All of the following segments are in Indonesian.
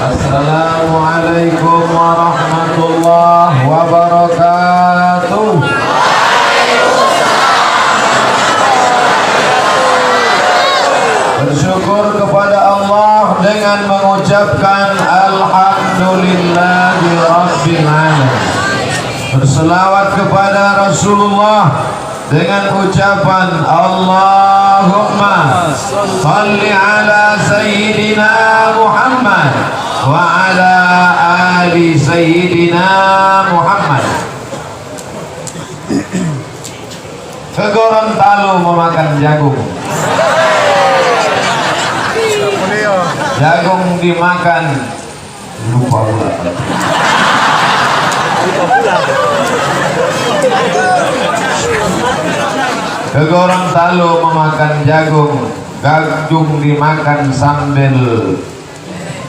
Assalamualaikum warahmatullahi wabarakatuh. Bersyukur kepada Allah dengan mengucapkan Alhamdulillahi Rabbil Alamin. Berselawat kepada Rasulullah dengan ucapan Allahumma salli ala Sayyidina Muhammad wa ala ali Sayyidina Muhammad. Ke Gorontalo memakan jagung. Jagung dimakan lupa pula. Ke Gorontalo memakan jagung. Jagung dimakan sambil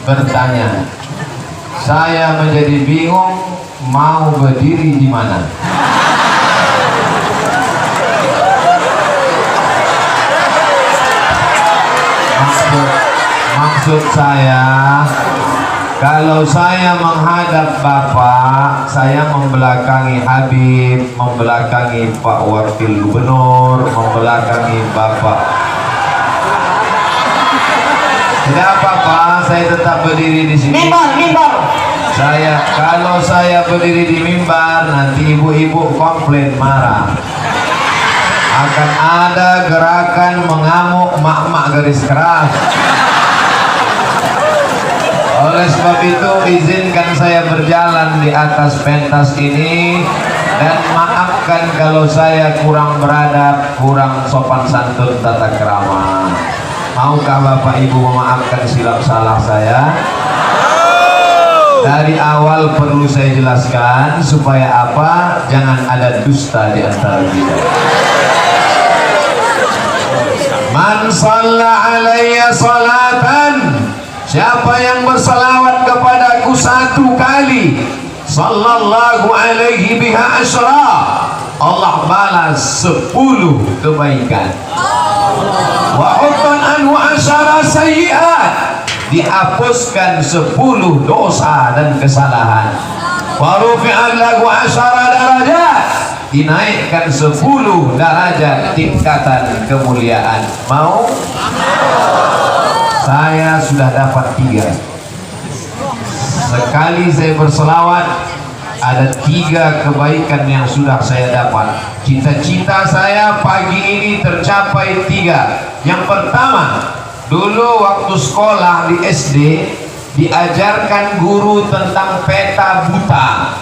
bertanya. Saya menjadi bingung mau berdiri di mana. Maksud saya, kalau saya menghadap Bapak, saya membelakangi Habib, membelakangi Pak Wakil Gubernur, membelakangi Bapak. Tidak apa-apa, saya tetap berdiri di sini. Mimbar. Kalau saya berdiri di mimbar, nanti ibu-ibu komplain, marah. Akan ada gerakan mengamuk mak-mak garis keras. Oleh sebab itu izinkan saya berjalan di atas pentas ini dan maafkan kalau saya kurang beradab, kurang sopan santun tata krama. Maukah Bapak Ibu memaafkan silap salah saya? Dari awal perlu saya jelaskan supaya apa? Jangan ada dusta di antara kita. Man shalla alayya salatan, siapa yang bersalawat kepadaku satu kali, sallallahu alaihi biha asyra, Allah balas 10 kebaikan. Wa huttan anhu asyara sayyi'at, dihapuskan 10 dosa dan kesalahan. Wa rufi'an lahu asyara darajat, dinaikkan 10 derajat tingkatan kemuliaan. Mau? Saya sudah dapat 3. Sekali saya berselawat, ada 3 kebaikan yang sudah saya dapat. Cita-cita saya pagi ini tercapai 3. Yang pertama, dulu waktu sekolah di SD diajarkan guru tentang peta buta.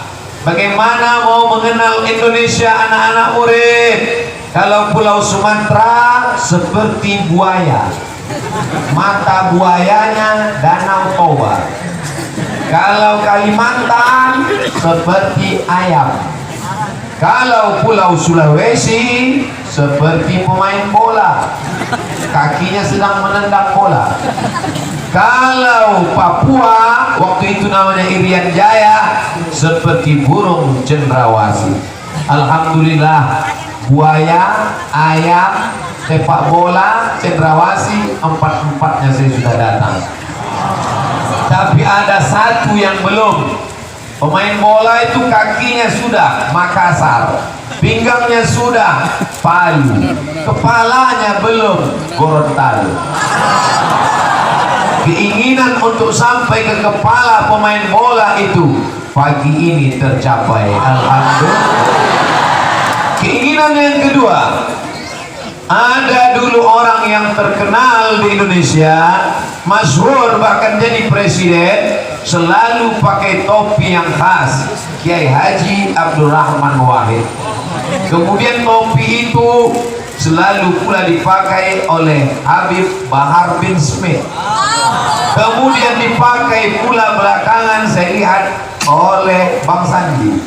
Bagaimana mau mengenal Indonesia anak-anak murid? Kalau Pulau Sumatera seperti buaya, mata buayanya Danau Toba. Kalau Kalimantan seperti ayam. Kalau Pulau Sulawesi seperti pemain bola, kakinya sedang menendang bola. Kalau Papua waktu itu namanya Irian Jaya seperti burung cendrawasih. Alhamdulillah, buaya, ayam, sepak bola, cendrawasih, 4-4-nya saya sudah datang. Tapi ada satu yang belum. Pemain bola itu kakinya sudah Makassar, pinggangnya sudah Palu, kepalanya belum Gorontalo. Keinginan untuk sampai ke kepala pemain bola itu pagi ini tercapai, alhamdulillah. Keinginan yang kedua, ada dulu orang yang terkenal di Indonesia, masyhur bahkan jadi presiden, selalu pakai topi yang khas, Kiai Haji Abdurrahman Wahid. Kemudian topi itu selalu pula dipakai oleh Habib Bahar bin Smith. Kemudian dipakai pula belakangan saya lihat oleh Bang Sandi.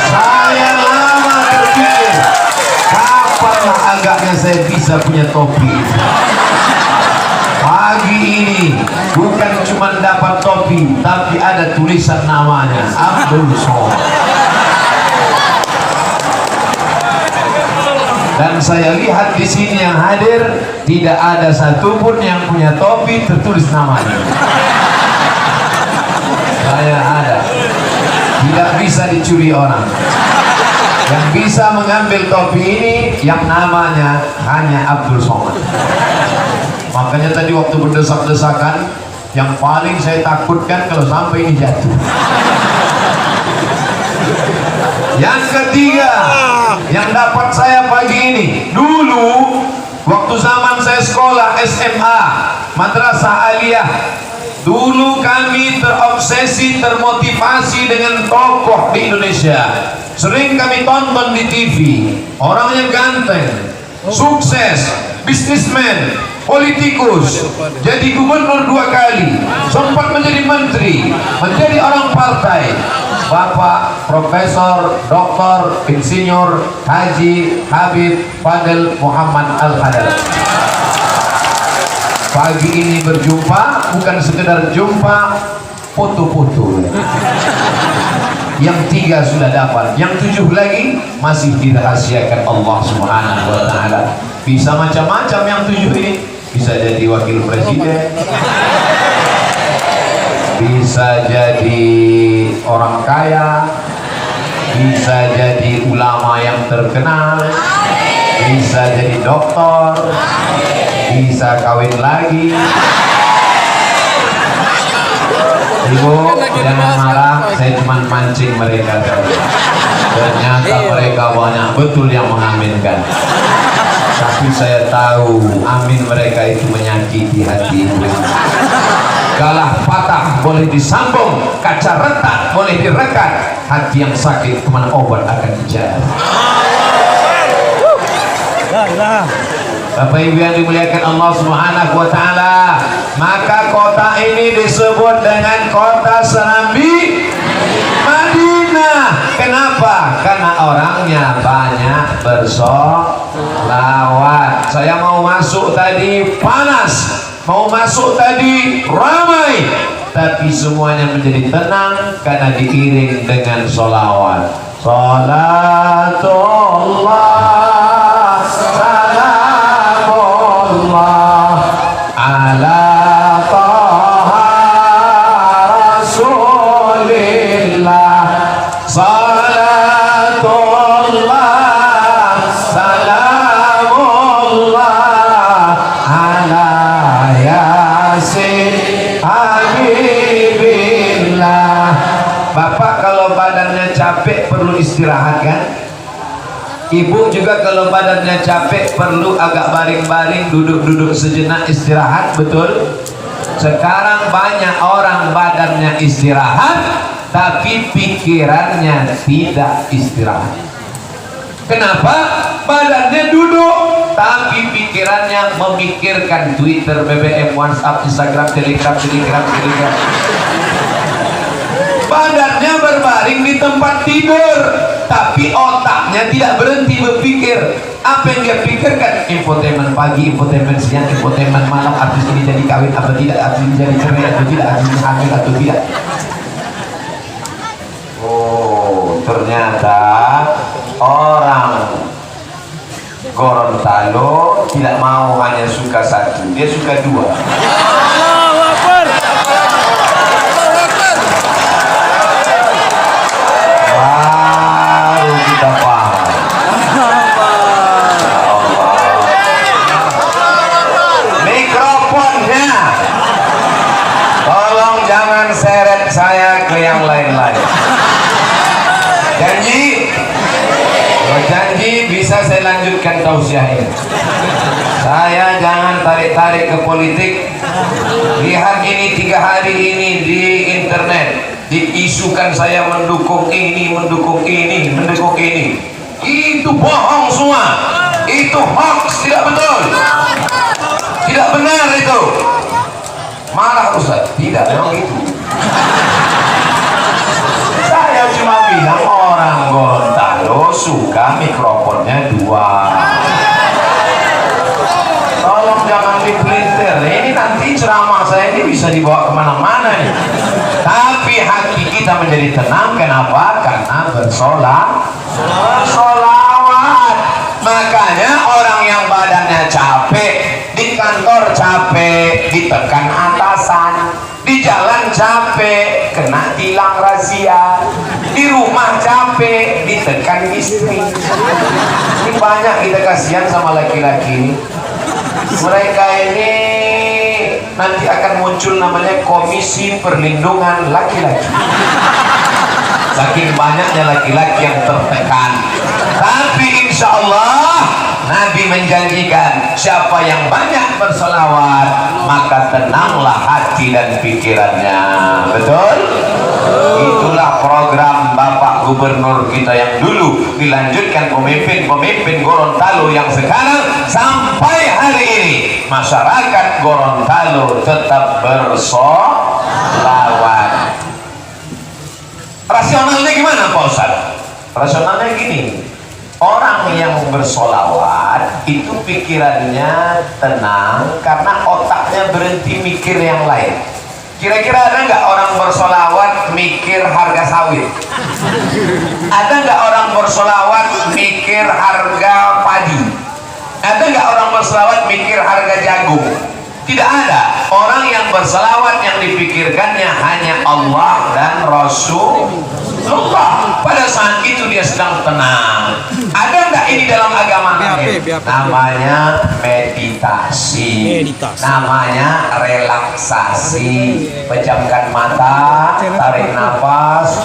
Saya lama terpikir, kapanlah agaknya saya bisa punya topi. Pagi ini bukan cuma dapat topi, tapi ada tulisan namanya Abdul Somad. Dan saya lihat di sini yang hadir tidak ada satupun yang punya topi tertulis namanya. Saya ada. Tidak bisa dicuri orang. Yang bisa mengambil topi ini yang namanya hanya Abdul Somad. Makanya tadi waktu berdesak-desakan, yang paling saya takutkan kalau sampai ini jatuh. Yang ketiga yang dapat saya pagi ini, dulu waktu zaman saya sekolah SMA Madrasah Aliyah, dulu kami terobsesi, termotivasi dengan tokoh di Indonesia. Sering kami tonton di TV, orangnya ganteng, sukses, bisnismen, politikus, jadi gubernur 2 kali, sempat menjadi menteri, menjadi orang partai. Bapak Profesor Dr. Insinyur Haji Habib Fadel Muhammad Al-Hadar. Pagi ini berjumpa, bukan sekedar jumpa, foto-foto. Yang 3 sudah dapat, yang 7 lagi masih dirahasiakan Allah Subhanahu wa Ta'ala. Bisa macam-macam yang 7 ini. Bisa jadi wakil presiden, bisa jadi orang kaya, bisa jadi ulama yang terkenal, bisa jadi dokter, bisa kawin lagi. Ibu jangan marah, saya cuma mancing mereka. Ternyata mereka banyak betul yang mengaminkan. Tapi saya tahu amin mereka itu menyakiti hati ibu. Galah patah boleh disambung, kaca retak boleh direkat, hati yang sakit kemana obat akan dijadi. Bapak Ibu yang dimuliakan Allah Subhanahu wa Ta'ala, maka kota ini disebut dengan kota Serambi Madinah. Kenapa? Karena orangnya banyak bersolawat. Saya mau masuk tadi panas, mau masuk tadi ramai, tapi semuanya menjadi tenang karena diiring dengan solawat. Salatullah salamullah ala taha rasulillah. Salatullah salamullah ala yasin habibillah. Bapak kalau badannya capek perlu istirahat kan? Ibu juga kalau badannya capek perlu agak baring-baring, duduk-duduk sejenak istirahat, betul? Sekarang banyak orang badannya istirahat tapi pikirannya tidak istirahat. Kenapa? Badannya duduk tapi pikirannya memikirkan Twitter, BBM, WhatsApp, Instagram, Telegram. Badannya berbaring di tempat tidur tapi otaknya tidak berhenti berpikir. Apa yang dia pikirkan? Infotainment pagi, infotainment siang, infotainment malam. Artis ini jadi kawin apa tidak, artis ini jadi cerai atau tidak, artis ini hamil atau tidak. Oh, ternyata orang Gorontalo tidak mau hanya suka satu, dia suka 2. Baru kita paham. Mikrofonnya tolong jangan seret saya ke yang lain-lain. Janji? Kalau janji bisa saya lanjutkan tausiah ini. Saya jangan tarik-tarik ke politik. Lihat ini 3 hari ini di internet diisukan saya mendukung ini, mendukung ini, mendukung ini. Itu bohong semua. Itu hoax, tidak betul. Tidak benar itu. Marah Ustaz? Tidak, memang itu. Saya cuma bilang orang Gorontalo suka mikrofonnya 2. Tolong jangan dipelintir. Ini nanti ceramah saya ini bisa dibawa kemana-mana nih. Tapi hati kita menjadi tenang. Kenapa? Karena bersolawat. Makanya banyak orang yang badannya capek, di kantor capek, ditekan atasan, di jalan capek, kena tilang razia, di rumah capek, ditekan istri. Ini banyak kita kasihan sama laki-laki. Mereka ini nanti akan muncul namanya Komisi Perlindungan Laki-laki. Saking banyaknya laki-laki yang tertekan. Tapi insya Allah Nabi menjanjikan siapa yang banyak bersolawat maka tenanglah hati dan pikirannya. Betul? Itulah program Bapak Gubernur kita yang dulu, dilanjutkan pemimpin-pemimpin Gorontalo yang sekarang sampai hari ini masyarakat Gorontalo tetap bersolawat. Rasionalnya gimana Pak Ustaz? Rasionalnya gini, orang yang bersolawat itu pikirannya tenang karena otaknya berhenti mikir yang lain. Kira-kira ada nggak orang bersolawat mikir harga sawit? Ada nggak orang bersolawat mikir harga padi? Ada nggak orang bersolawat mikir harga jagung? Tidak ada. Orang yang berselawat yang dipikirkannya hanya Allah dan Rasulullah. Pada saat itu dia sedang tenang. Ada nggak ini dalam agama lain? Namanya meditasi. Namanya relaksasi. Pejamkan mata, tarik nafas,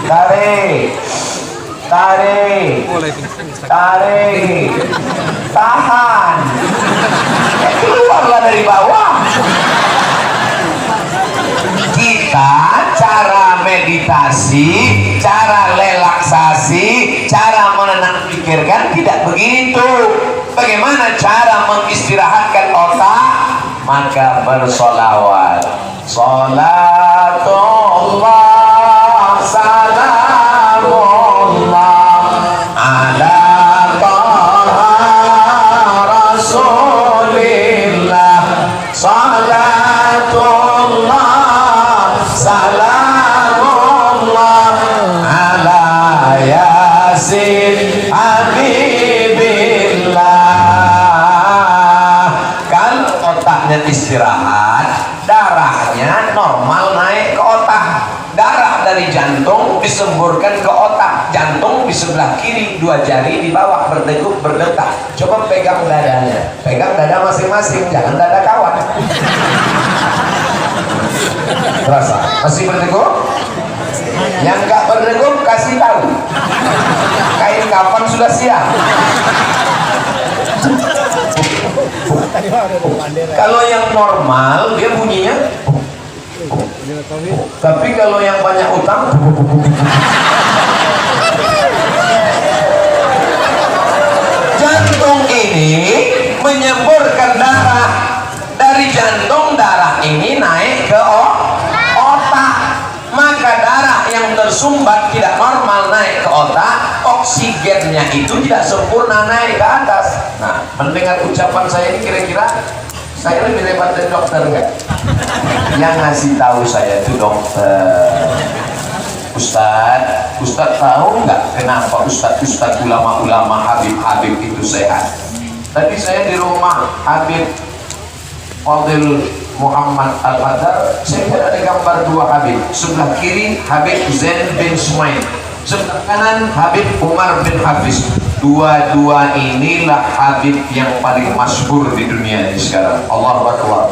tarik, tarik, tarik, tahan, keluarlah dari bawah. Kita cara meditasi, cara relaksasi, cara menenang pikirkan tidak begitu. Bagaimana cara mengistirahatkan otak? Maka bersolawat. Salatullah salamullah ala salatullah salamullah ala yasin habibillah. Kalau otaknya istirahat, darahnya normal naik ke otak. Darah dari jantung disemburkan ke otak. Jantung di sebelah kiri, dua jari di bawah berdegup berdetak. Coba pegang dadanya, pegang dada masing-masing, jangan dada kawan. Terasa masih berdegup? Yang nggak berdegup kasih tahu. Kain kapan sudah siap. Kalau yang normal dia bunyinya. Tapi kalau yang banyak utang, jantung ini menyemburkan darah dari jantung, darah ini naik ke otak. Maka darah yang tersumbat tidak normal naik ke otak, oksigennya itu tidak sempurna naik ke atas. Nah, mendengar ucapan saya ini kira-kira saya lebih hebat dari dokter nggak? Yang ngasih tahu saya itu dokter. Ustadz tahu nggak kenapa Ustadz ulama-ulama Habib itu sehat? Tadi saya di rumah Habib Fadil Muhammad Al-Hadar, saya lihat ada gambar dua Habib. Sebelah kiri Habib Zain bin Sumail, sebelah kanan Habib Umar bin Hafiz. Dua-dua inilah Habib yang paling masyhur di dunia ini sekarang. Allahu Akbar.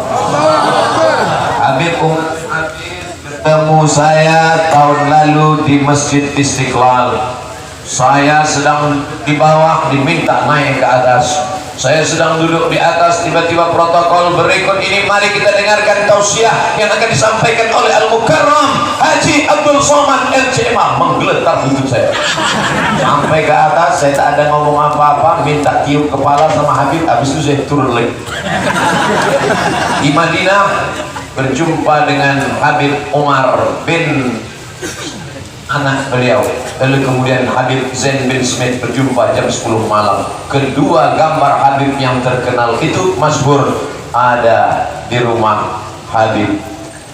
Habib Umar ketemu saya tahun lalu di Masjid Istiqlal. Saya sedang di bawah, diminta naik ke atas. Saya sedang duduk di atas, tiba-tiba protokol berikut ini. Mari kita dengarkan tausiah yang akan disampaikan oleh Al-Mukarram Haji Abdul Somad LCMA. Menggeletar lutut saya. Sampai ke atas, saya tak ada ngomong apa-apa, minta tiup kepala sama Habib. Habis itu saya turun lagi. Di Madinah berjumpa dengan Habib Umar bin anak beliau, lalu kemudian Habib Zain bin Smith berjumpa jam 10 malam. Kedua gambar Habib yang terkenal itu masyhur ada di rumah Habib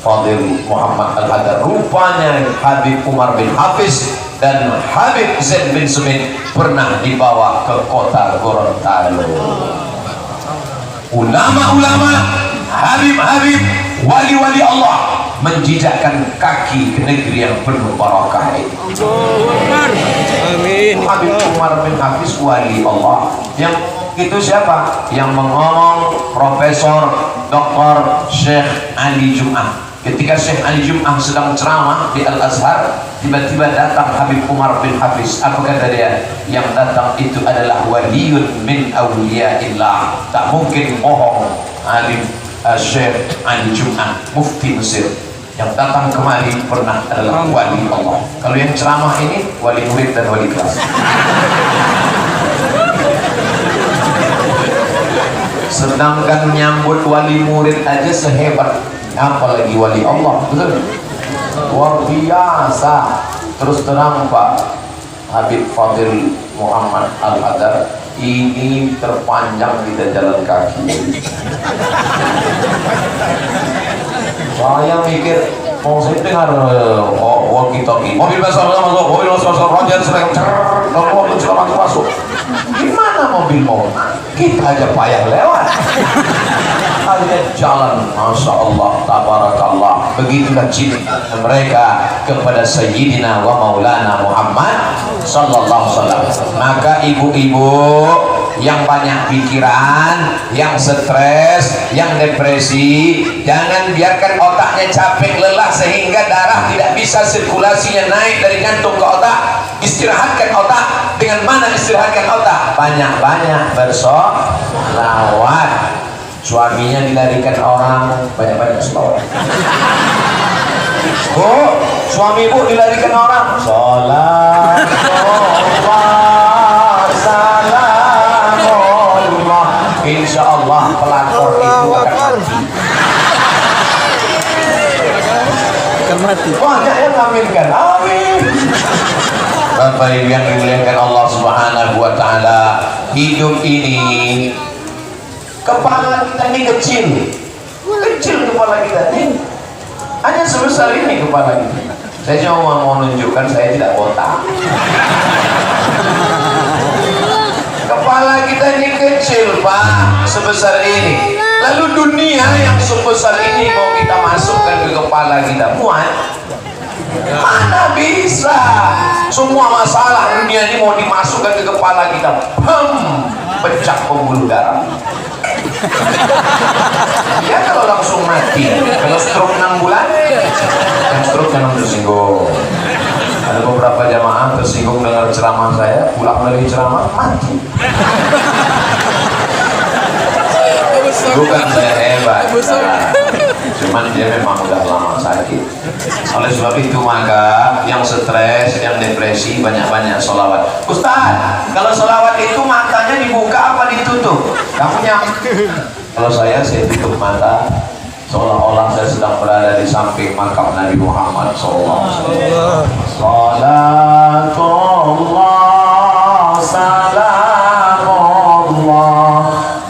Fadil Muhammad Al-Hadar. Rupanya Habib Umar bin Hafiz dan Habib Zain bin Sumit pernah dibawa ke kota Gorontalo. Ulama-ulama, Habib-habib, wali-wali Allah menjijakkan kaki ke negeri yang penuh barakah ini. Amin. Habib Umar bin Hafiz wali Allah. Yang itu siapa? Yang mengomong Profesor Dr. Syekh Ali Jum'ah. Ketika Syekh Ali Jum'ah sedang ceramah di Al-Azhar, tiba-tiba datang Habib Umar bin Hafiz. Apa kata dia? Yang datang itu adalah waliyun min awliyaillah. Tak mungkin bohong. Habib Syekh Ali Jum'ah, mufti Mesir, yang datang kemari pernah adalah wali Allah. Kalau yang ceramah ini wali murid dan wali kelas. Sedangkan nyambut wali murid aja sehebat, apalagi wali Allah, betul? Luar biasa. Terus terang Pak Habib Fadil Muhammad Al-Hadar, ini terpanjang kita jalan kaki. Saya mikir, mau saya dengar walkie-talkie, mobil besar masuk, mobil besar Roger sedang mobil ceramah masuk. Gimana mobil mau? Kita aja payah lewat. Akhirnya jalan, masya Allah, tabarakallah. Begitulah cinta mereka kepada Sayyidina wa Maulana Muhammad sallallahu alaihi wasallam. Maka ibu-ibu yang banyak pikiran, yang stres, yang depresi, jangan biarkan otaknya capek lelah sehingga darah tidak bisa sirkulasinya naik dari jantung ke otak. Istirahatkan otak. Dengan mana istirahatkan otak? Banyak-banyak bersolawat. Suaminya dilarikan orang, banyak-banyak selawat. Bu, suami ibu dilarikan orang, sholat salamullah, insya Allah pelakor itu akan mati. Banyak yang mengaminkan, amin. Bapak Ibu yang dimuliakan Allah Subhanahu wa Ta'ala, hidup ini kepala kita ini kecil kepala kita ini hanya sebesar ini kepala kita. Saya cuma mau menunjukkan saya tidak botak. Kepala kita ini kecil Pak, sebesar ini. Lalu dunia yang sebesar ini mau kita masukkan ke kepala kita, muat? Mana bisa? Semua masalah dunia ini mau dimasukkan ke kepala kita, pecah pembuluh darah. Ya kalau langsung mati. Kalau stroke 6 bulan, kan stroke jangan tersinggung. Ada beberapa jamaah tersinggung dengar ceramah saya, pulang dari ceramah mati. Bukan saya hebat, cuman dia memang udah lama sakit. Oleh sebab itu maka yang stres, yang depresi, banyak-banyak sholawat. Ustaz, kalau sholawat itu matanya dibuka apa ditutup? Kamu kalau saya tutup mata, seolah-olah saya sedang berada di samping makam Nabi Muhammad SAW. Salatullah salamullah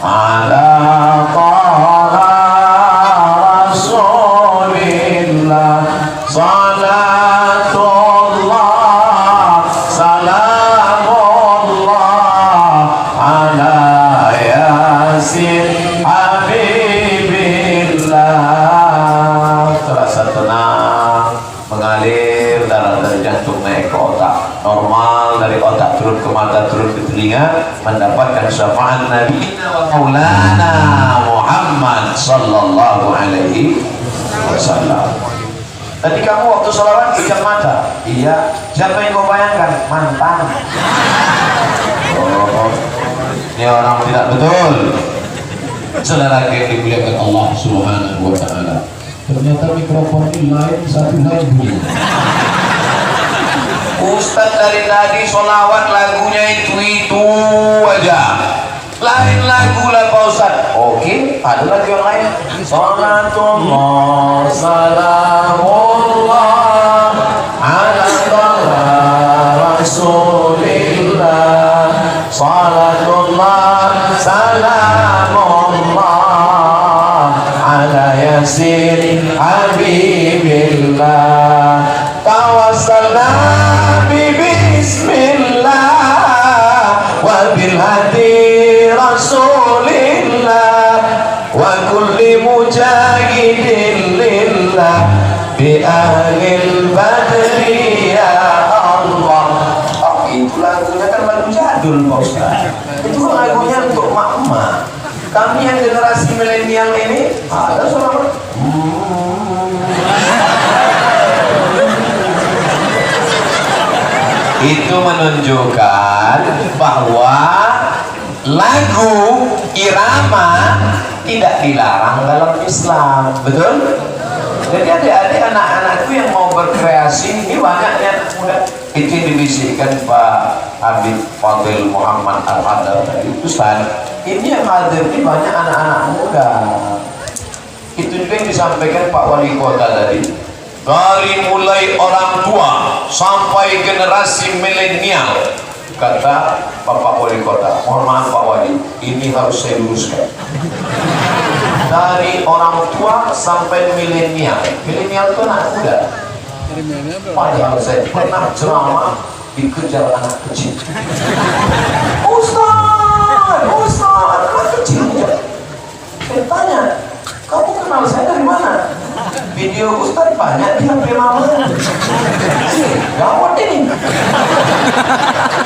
ala taha rasulillah. Salatullah salamullah ala yasin habibillah. Terasa tenang, mengalir darah dari jantung naik ke otak, normal dari otak turun ke mata, turun ke telinga, mendapatkan syafaat Nabi Maulana Muhammad sallallahu alaihi wasallam. Tadi kamu waktu sholawat pejam mata. Iya. Siapa yang kau bayangkan? Mantan. Oh, ini orang tidak betul. Saudara yang dimuliakan Allah Subhanahu wa Ta'ala, ternyata mikrofon ini lain, satu lain bunyi. Ustaz dari tadi sholawat lagunya itu aja, lain lagu lah Pak Ustaz. Oke, ada lagu yang lain. Salatullah salamullah ala rasulillah. Salatullah salamullah ala yasin habibillah. Tawassalna bibi kulli mujahidin lillah bi ahlil badri ya Allah. Oh, itu lagunya kan lagu jadul Pak Ustaz. Itu lagunya untuk mak-mak. Kami yang generasi milenial ini ada suara itu menunjukkan bahwa lagu irama tidak dilarang dalam Islam, betul? Jadi adik-adik anak-anakku yang mau berkreasi ini banyaknya muda. Itu yang dibisikkan Pak Habib Fadil Muhammad Al-Hadar tadi, Ustaz. Ini yang hadir ini banyak anak-anak muda. Itu juga yang disampaikan Pak Wali Kota tadi. Dari mulai orang tua sampai generasi milenial, kata Bapak Wali Kota, mohon maaf Pak Wali, ini harus saya luruskan. Dari orang tua sampai milenial, milenial itu anak muda. Padahal saya pernah ceramah dikejar anak kecil. Ustaz, anak kecil. Saya tanya, kamu kenal saya dari mana? Video Ustaz banyak di HP mama. Gawat ini.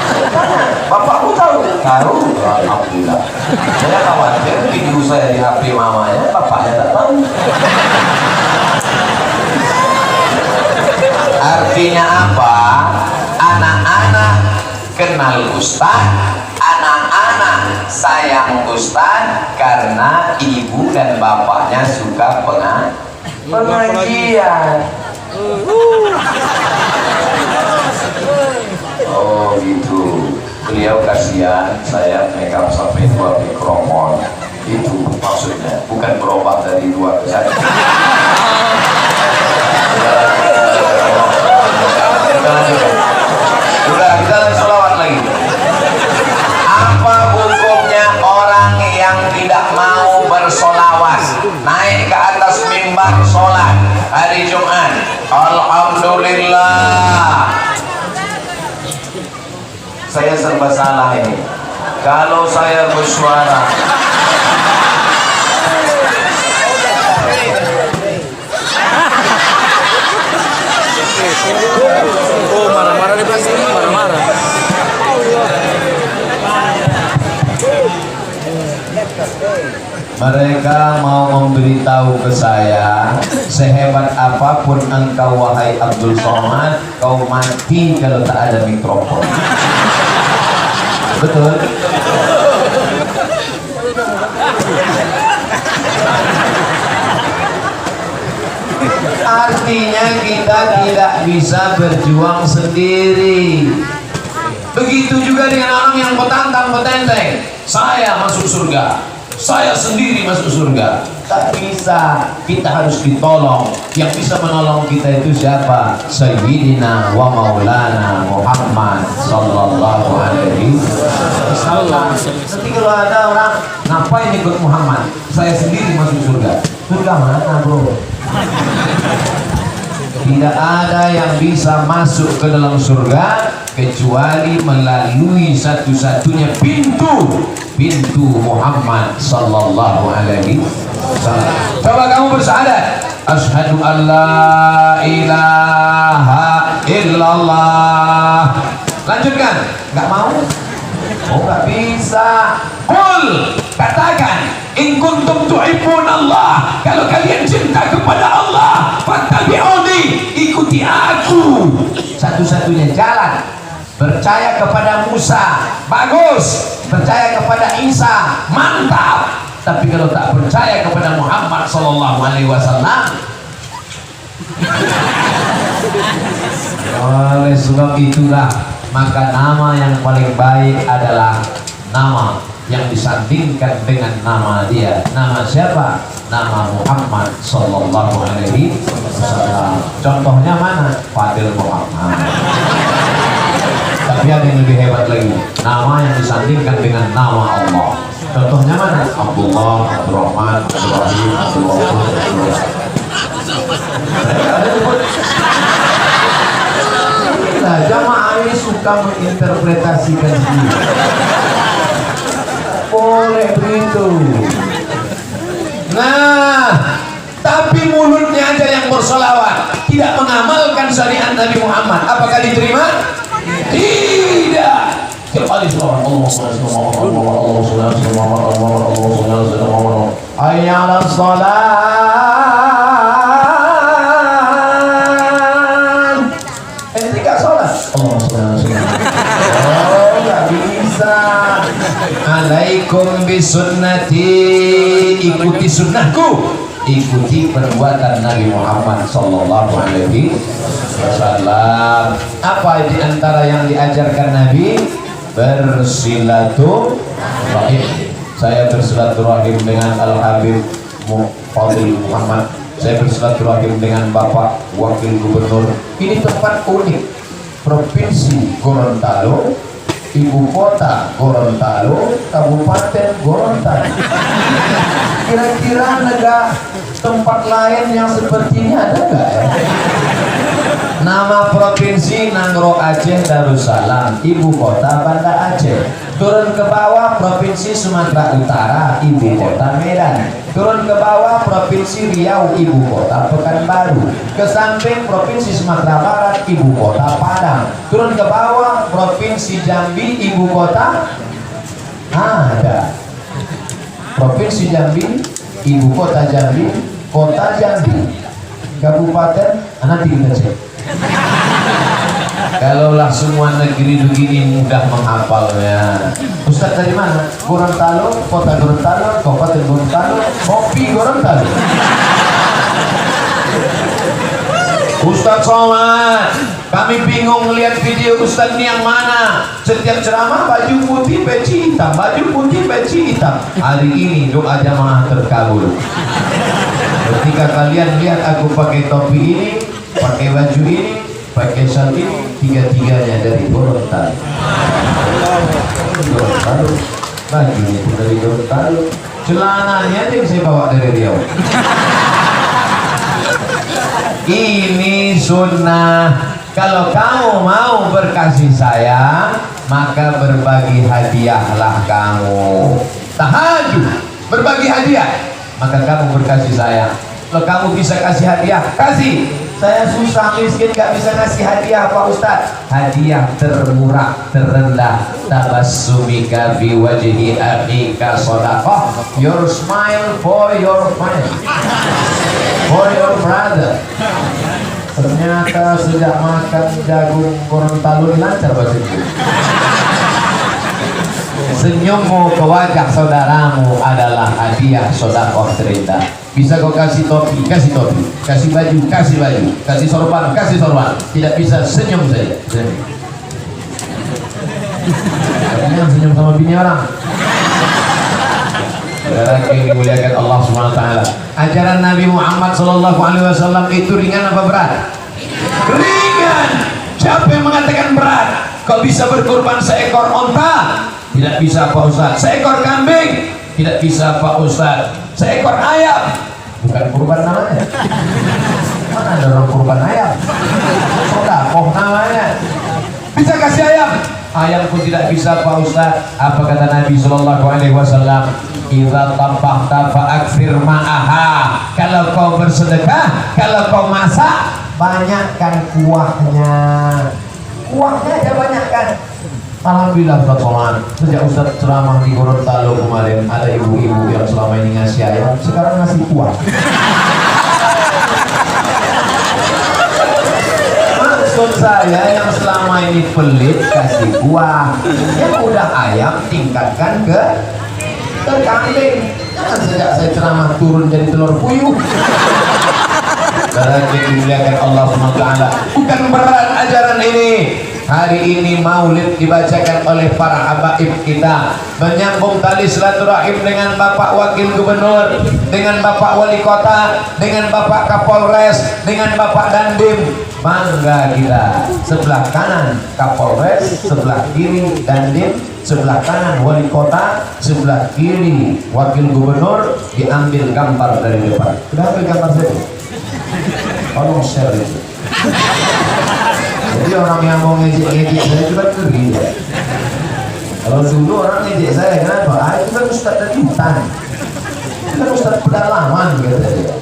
Saya tanya, bapakmu tahu? Tahu, alhamdulillah. Saya khawatir video saya di HP mamanya, bapaknya tak tahu. Artinya apa? Anak-anak kenal Ustaz, anak-anak sayang Ustaz karena ibu dan bapaknya suka pengajian. Oh gitu. Beliau kasihan saya makeup sampai 2 mikrofon. Itu maksudnya, bukan berobat dari 2 ke 1. Udah, kita selawat lagi. Apa hukumnya orang yang tidak mau bersolawat naik ke atas mimbar sholat hari Jumat? Alhamdulillah. Saya serba salah ini. Kalau saya bersuara oh, marah-marah di pasti, marah-marah. mereka mau memberitahu ke saya, sehebat apapun engkau wahai Abdul Somad, kau mati kalau tak ada mikrofon. Betul? Artinya kita tidak bisa berjuang sendiri. Begitu juga dengan orang yang petantang-petenteng, saya masuk surga, saya sendiri masuk surga. Tak bisa, kita harus ditolong. Yang bisa menolong kita itu siapa? Sayyidina wa maulana Muhammad sallallahu alaihi wasallam. Nanti kalau ada orang, ngapain ikut Muhammad? Saya sendiri masuk surga. Surga mana bro? Tidak ada yang bisa masuk ke dalam surga kecuali melalui satu-satunya pintu Muhammad sallallahu alaihi wasallam. Coba kamu bersyahadat, asyhadu an la ilaha illallah. Lanjutkan. Enggak mau? Oh, enggak bisa. Qul, katakan, in kuntum tuhibbun Allah, kalau kalian cinta kepada Allah, fattabi'uni, ikuti aku. Satu-satunya jalan. Percaya kepada Musa, bagus. Percaya kepada Isa, mantap. Tapi kalau tak percaya kepada Muhammad sallallahu alaihi wasallam, oleh sebab itulah maka nama yang paling baik adalah nama yang disandingkan dengan nama dia. Nama siapa? Nama Muhammad sallallahu alaihi wasallam. Contohnya mana? Fadil Muhammad. Tapi ada yang lebih hebat lagi, nama yang disandingkan dengan nama Allah. Contohnya mana? Abdullah, Abdurrahman, Ibrahim, Abdullah. Nah, jamaah ini suka menginterpretasikan diri. Boleh begitu. Nah, tapi mulutnya aja yang bersolawat, tidak mengamalkan syariat Nabi Muhammad, apakah diterima? Tidak. Sekali Allah ayat salat. Tidak sholat. Oh, nggak bisa. Alaikum bisunnati, ikuti sunnahku, ikuti perbuatan Nabi Muhammad sallallahu alaihi wasallam. Apa di antara yang diajarkan Nabi? Bersilaturahim. Saya bersilaturahim dengan Al-Habib Fadil Muhammad. Saya bersilaturahim dengan Bapak Wakil Gubernur. Ini tempat unik, Provinsi Gorontalo, Ibu Kota Gorontalo, Kabupaten Gorontalo. Kira-kira ada tempat lain yang seperti ini ada nggak ya? Nama provinsi Nangro Aceh Darussalam, ibu kota Banda Aceh. Turun ke bawah Provinsi Sumatera Utara, ibu kota Medan. Turun ke bawah Provinsi Riau, ibu kota Pekanbaru. Ke samping Provinsi Sumatera Barat, ibu kota Padang. Turun ke bawah Provinsi Jambi, ibu kota ada. Provinsi Jambi, ibu kota Jambi, kota Jambi, kabupaten, nanti kita cek. Kalaulah semua negeri begini mudah menghafalnya. Ustaz dari mana? Gorontalo, kota Gorontalo, kabupaten Gorontalo, kopi Gorontalo. Ustaz Somad, kami bingung melihat video Ustaz ini yang mana. Setiap ceramah baju putih peci hitam, baju putih peci hitam. Hari ini doa jamaah terkabul. Ketika kalian lihat aku pakai topi ini, pakai baju ini, pakai shal ini, tiga-tiganya dari Gorontalo. Gorontalo, bajunya pun dari Gorontalo, celananya yang saya bawa dari Riau. Ini sunnah. Kalau kamu mau berkasih sayang, maka berbagi hadiahlah kamu. Tahajud, berbagi hadiah, maka kamu berkasih sayang. Kalau kamu bisa kasih hadiah, kasih. Saya susah miskin gak bisa ngasih hadiah Pak Ustaz. Hadiah termurah, terendah, tabassumika bi wajhi akhika shadaqah. Your smile for your friend, for your brother. Ternyata sejak makan jagung Gorontalo lancar bahasa Inggris. Senyummu ke wajah saudaramu adalah hadiah sedekah terindah. Bisa kau kasih topi, kasih topi, kasih baju, kasih baju, kasih sorban, kasih sorban. Tidak bisa, senyum saja. Jangan senyum sama bini orang. Saudara yang dimuliakan Allah Subhanahu wa taala. Ajaran Nabi Muhammad sallallahu alaihi wasallam itu ringan apa berat? Ringan. Siapa yang mengatakan berat? Kau bisa berkorban seekor onta? Tidak bisa Pak Ustaz. Seekor kambing? Tidak bisa Pak Ustaz. Seekor ayam? Bukan kurban namanya. Mana ada orang kurban ayam? Sedekah namanya. Bisa kasih ayam? Ayam pun tidak bisa Pak Ustaz. Apa kata Nabi sallallahu alaihi wasallam? Idza tabaqta fa'akthir ma'aha. Kalau kau bersedekah, kalau kau masak, banyakkan kuahnya. Kuahnya aja banyakkan. Alhamdulillah Ustaz Somad, sejak Ustaz ceramah di Gorontalo kemarin, ada ibu-ibu yang selama ini ngasih ayam, sekarang ngasih kuah. Maksud saya yang selama ini pelit kasih kuah, yang udah ayam tingkatkan ke kambing. Jangan sejak saya ceramah turun jadi telur puyuh. Karena dimuliakan Allah SWT, bukan berat ajaran ini. Hari ini maulid dibacakan oleh para habaib kita, menyambung tali silaturahim dengan Bapak Wakil Gubernur, dengan Bapak Wali Kota, dengan Bapak Kapolres, dengan Bapak Dandim. Bangga kita. Sebelah kanan Kapolres, sebelah kiri Dandim, sebelah kanan Wali Kota, sebelah kiri Wakil Gubernur. Diambil gambar dari depan. Sudah ambil gambar saya? Tolong share itu. Jadi orang yang mau ngejek saya juga ngeri ya. Kalau dulu orang ngejek saya, kenapa? Ah, itu kan Ustaz dari hutan, itu kan Ustaz pedalaman gitu ya.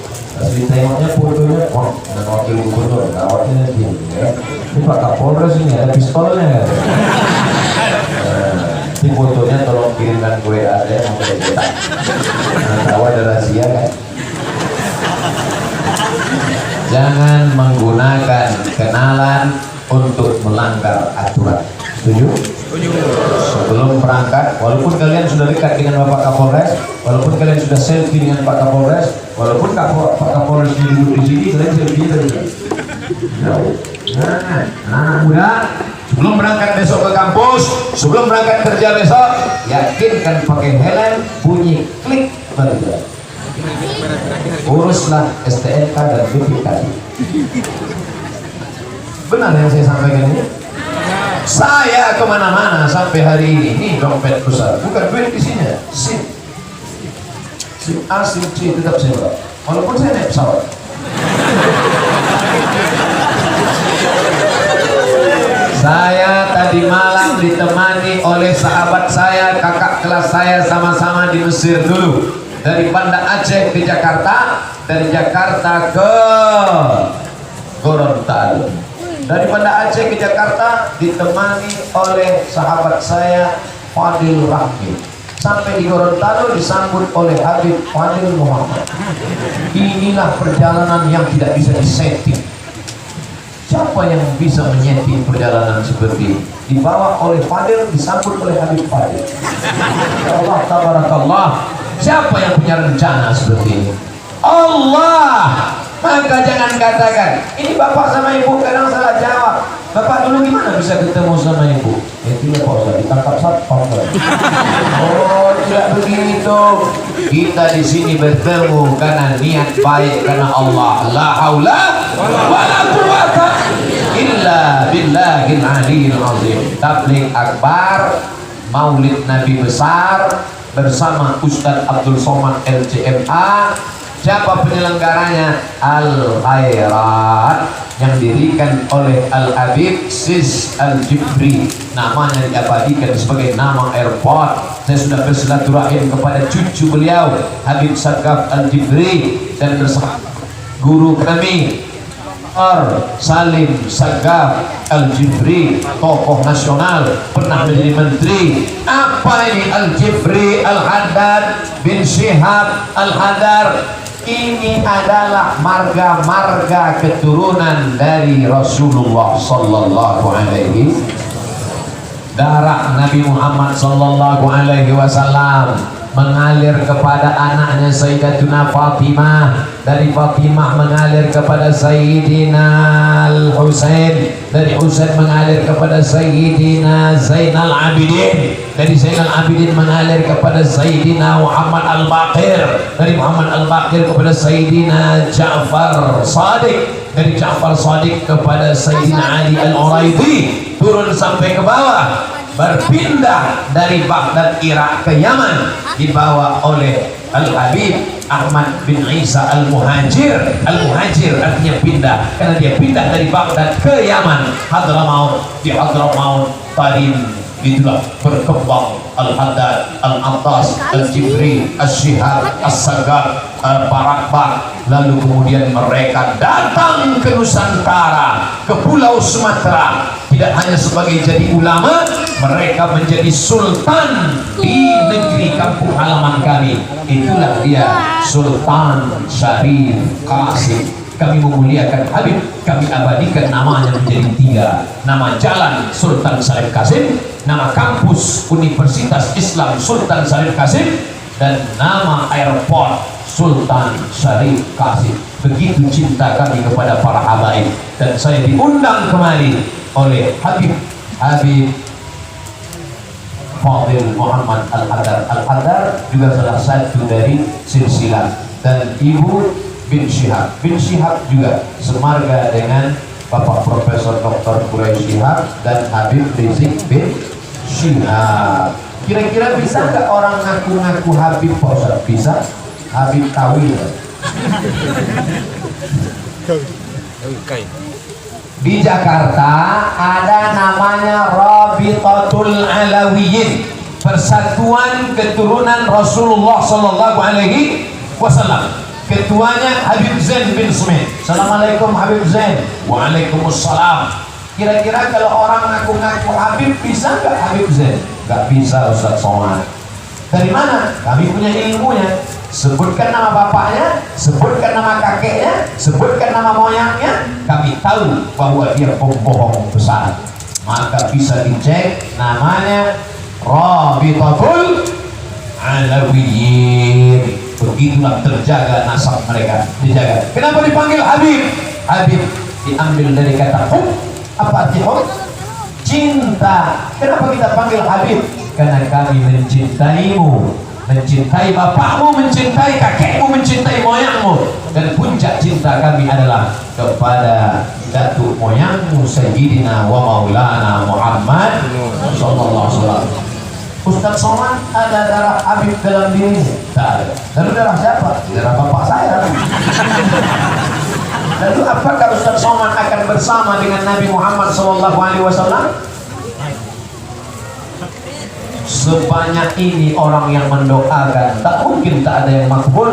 Pas ditengoknya fotonya, wah, dengan wakil gubernur, kawatnya gini, ya. Ini Pak Kapolres ini ada pistolnya kan? Ini fotonya tolong kirimkan ke WA saya mau saya cetak. Tahu ada rahasia kan? Jangan menggunakan kenalan untuk melanggar aturan. Setuju? Sebelum berangkat, walaupun kalian sudah dekat dengan Bapak Kapolres, walaupun kalian sudah selfie dengan Pak Kapolres, walaupun Pak Kapolres duduk di sini, kalian selfie tadi. Nah, anak muda, sebelum berangkat besok ke kampus, sebelum berangkat kerja besok, yakinkan pakai helm, bunyi klik baru. Uruslah STNK dan BPKB. Benar yang saya sampaikan ini? Saya kemana-mana sampai hari ini dompet besar, bukan duit isinya, SIM A, SIM C tetap saya bawa, walaupun saya naik pesawat. Saya tadi malam ditemani oleh sahabat saya, kakak kelas saya, sama-sama di Mesir dulu, dari Banda Aceh ke Jakarta, dari Jakarta ke Gorontalo. Dari Banda Aceh ke Jakarta ditemani oleh sahabat saya Fadil Rahmi. Sampai di Gorontalo disambut oleh Habib Fadil Muhammad. Inilah perjalanan yang tidak bisa disetting. Siapa yang bisa menyeting perjalanan seperti ini? Dibawa oleh Fadil, disambut oleh Habib Fadil. Ya Allah, tabarakallah. Siapa yang punya rencana seperti ini? Allah. Maka jangan katakan, ini bapak sama ibu kadang salah jawab. Bapak dulu gimana bisa ketemu sama ibu? Itu ya Pak Ustaz, ditangkap satpam. Oh, tidak begitu. Kita di sini bertemu karena niat baik karena Allah. La haula wala quwata illa billahil aliyil azim. Tabligh akbar, Maulid Nabi besar bersama Ustadz Abdul Somad LCMA. Siapa penyelenggaranya? Al-Khairat, yang didirikan oleh Al-Habib Sis Al-Jibri. Namanya diabadikan sebagai nama airport. Saya sudah bersilaturahim kepada cucu beliau Habib Sagaf Al-Jibri dan bersama guru kami Salim Sagaf Al-Jibri, tokoh nasional, pernah menjadi menteri. Apa ini Al-Jibri Al-Haddad bin Syihab Al-Hadar? Ini adalah marga-marga keturunan dari Rasulullah sallallahu alaihi, darah Nabi Muhammad sallallahu alaihi wasallam mengalir kepada anaknya Sayyidatuna Fatimah, dari Fatimah mengalir kepada Sayyidina Al-Husain, dari Husain mengalir kepada Sayyidina Zainal Abidin, dari Zainal Abidin mengalir kepada Sayyidina Muhammad Al-Baqir, dari Muhammad Al-Baqir kepada Sayyidina Ja'far Shadiq, dari Ja'far Shadiq kepada Sayyidina Ali Al-Uraidi, turun sampai ke bawah, berpindah dari Baghdad Irak ke Yaman, dibawa oleh Al-Habib Ahmad bin Isa Al-Muhajir. Al-Muhajir artinya pindah, karena dia pindah dari Baghdad ke Yaman. Hadramaut, di Hadramaut Tarim, itulah berkembang Al-Haddad, Al-Attas, Al-Jibri, Al-Syihab, Al-Sagaf, Al-Barakbak. Lalu kemudian mereka datang ke Nusantara, ke Pulau Sumatera. Tidak hanya sebagai jadi ulama, mereka menjadi sultan di negeri kampung halaman kami. Itulah dia Sultan Syarif Qasim. Kami memuliakan Habib, kami abadikan namanya menjadi 3. Nama jalan Sultan Syarif Qasim, nama kampus Universitas Islam Sultan Syarif Qasim, dan nama airport Sultan Syarif Qasim. Begitu cinta kami kepada para habaib. Dan saya diundang kembali oleh Habib Fadil Muhammad Al-Hadar. Al-Hadar juga salah satu dari silsilah, dan Ibu bin Syihab. Bin Syihab juga semarga dengan Bapak Profesor Dr. Quraish Syihab dan Habib Rizik bin Syihab. Kira-kira bisa nggak orang ngaku-ngaku Habib Pak Ustaz? Bisa? Habib Tawil. Di Jakarta ada namanya Rabitatul Alawiyin, Persatuan Keturunan Rasulullah sallallahu alaihi wasallam. ketuanya Habib Zain bin Smith. Assalamualaikum Habib Zain. Waalaikumsalam. Kira-kira kalau orang ngaku-ngaku Habib, bisa nggak Habib Zain? Nggak bisa Ustaz Somad. Dari mana? Kami punya ilmunya. Sebutkan nama bapaknya, sebutkan nama kakeknya, sebutkan nama moyangnya, kami tahu bahwa dia pembohong besar. Maka bisa dicek, namanya Rabitatul Alawiyyin. Begitulah terjaga nasab mereka, dijaga. Kenapa dipanggil Habib? Habib diambil dari kata hub. Apa arti hub? Cinta. Kenapa kita panggil Habib? Karena kami mencintaimu, mencintai bapakmu, mencintai kakekmu, mencintai moyangmu. Dan puncak cinta kami adalah kepada datuk moyangmu Sayyidina wa Maulana Muhammad sallallahu alaihi wasallam. Ustaz Somad, ada darah Habib dalam dirinya? Tak ada. Lalu darah siapa? Darah bapak saya. Lalu apakah Ustaz Somad akan bersama dengan Nabi Muhammad sallallahu alaihi wasallam? Sebanyak ini orang yang mendoakan, tak mungkin tak ada yang makbul.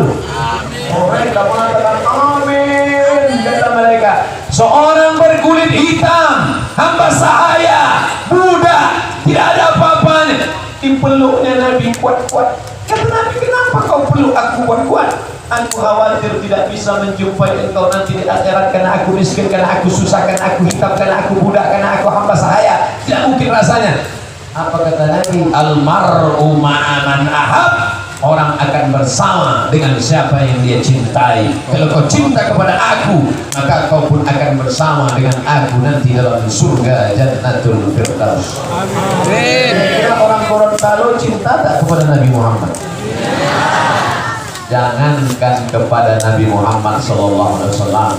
Mereka mengatakan amin, kata mereka. Seorang berkulit hitam, hamba sahaya, budak, tidak ada apa-apanya, dipeluknya Nabi kuat-kuat. Kata Nabi, kenapa kau peluk aku kuat-kuat? Aku khawatir tidak bisa menjumpai engkau nanti di akhirat, karena aku miskin, karena aku susah, karena aku hitam, karena aku budak, karena aku hamba sahaya. Tidak mungkin rasanya. Apa kata Nabi? Almar'u ma'aman ahab. Orang akan bersama dengan siapa yang dia cintai. Kalau kau cinta kepada aku, maka kau pun akan bersama dengan aku nanti dalam surga Jannatul Firdaus. Amin. Orang Gorontalo cinta tak kepada Nabi Muhammad? Jangankan kepada Nabi Muhammad sallallahu alaihi wasallam,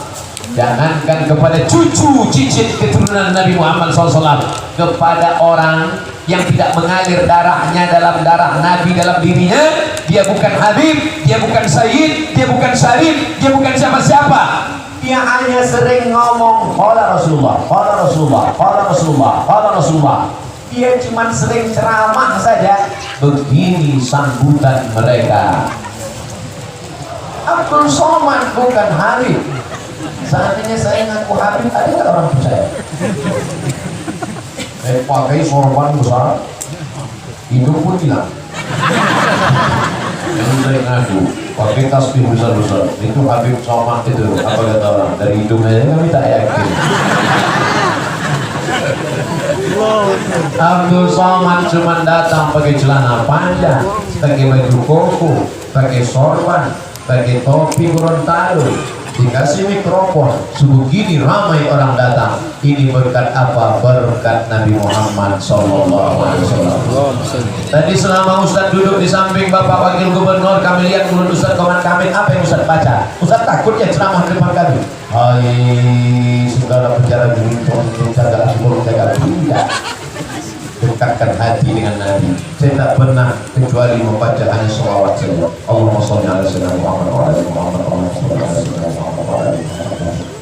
jangankan kepada cucu cicit keturunan Nabi Muhammad SAW, kepada orang yang tidak mengalir darahnya dalam darah Nabi dalam dirinya, dia bukan Habib, dia bukan Sayyid, dia bukan Syarif, dia bukan siapa-siapa. Dia hanya sering ngomong qala Rasulullah, qala Rasulullah, qala Rasulullah, qala Rasulullah. Dia cuma sering ceramah saja. Begini sambutan mereka. Abdul Somad bukan Habib. Seandainya saya ngaku Habib, ada nggak orang percaya? Pakai sorban besar, hidup pun hilang. Yang saya ngaku pakai tasbih besar-besar, itu Habib Somad itu. Apa kata orang? Dari hidungnya kami tak yakin. Abdul Somad cuma datang pakai celana panjang, pakai baju koko, pakai sorban, pakai topi Gorontalo, dikasih mikrofon, sebegini ramai orang datang. Ini berkat apa? Berkat Nabi Muhammad sallallahu alaihi wasallam. Tadi selama Ustaz duduk di samping Bapak Wakil Gubernur, kami lihat mulut Ustaz Komand Kamil, apa yang Ustaz baca? Ustaz takut ya ceramah di depan kami. Hai saudara penjara Gunung, jaga asbur, jaga tidak. Dekatkan hati dengan Nabi. Saya tak pernah kecuali membaca hanya sholawat saja. Allahumma sholli ala sayyidina Muhammad wa ala ali Muhammad.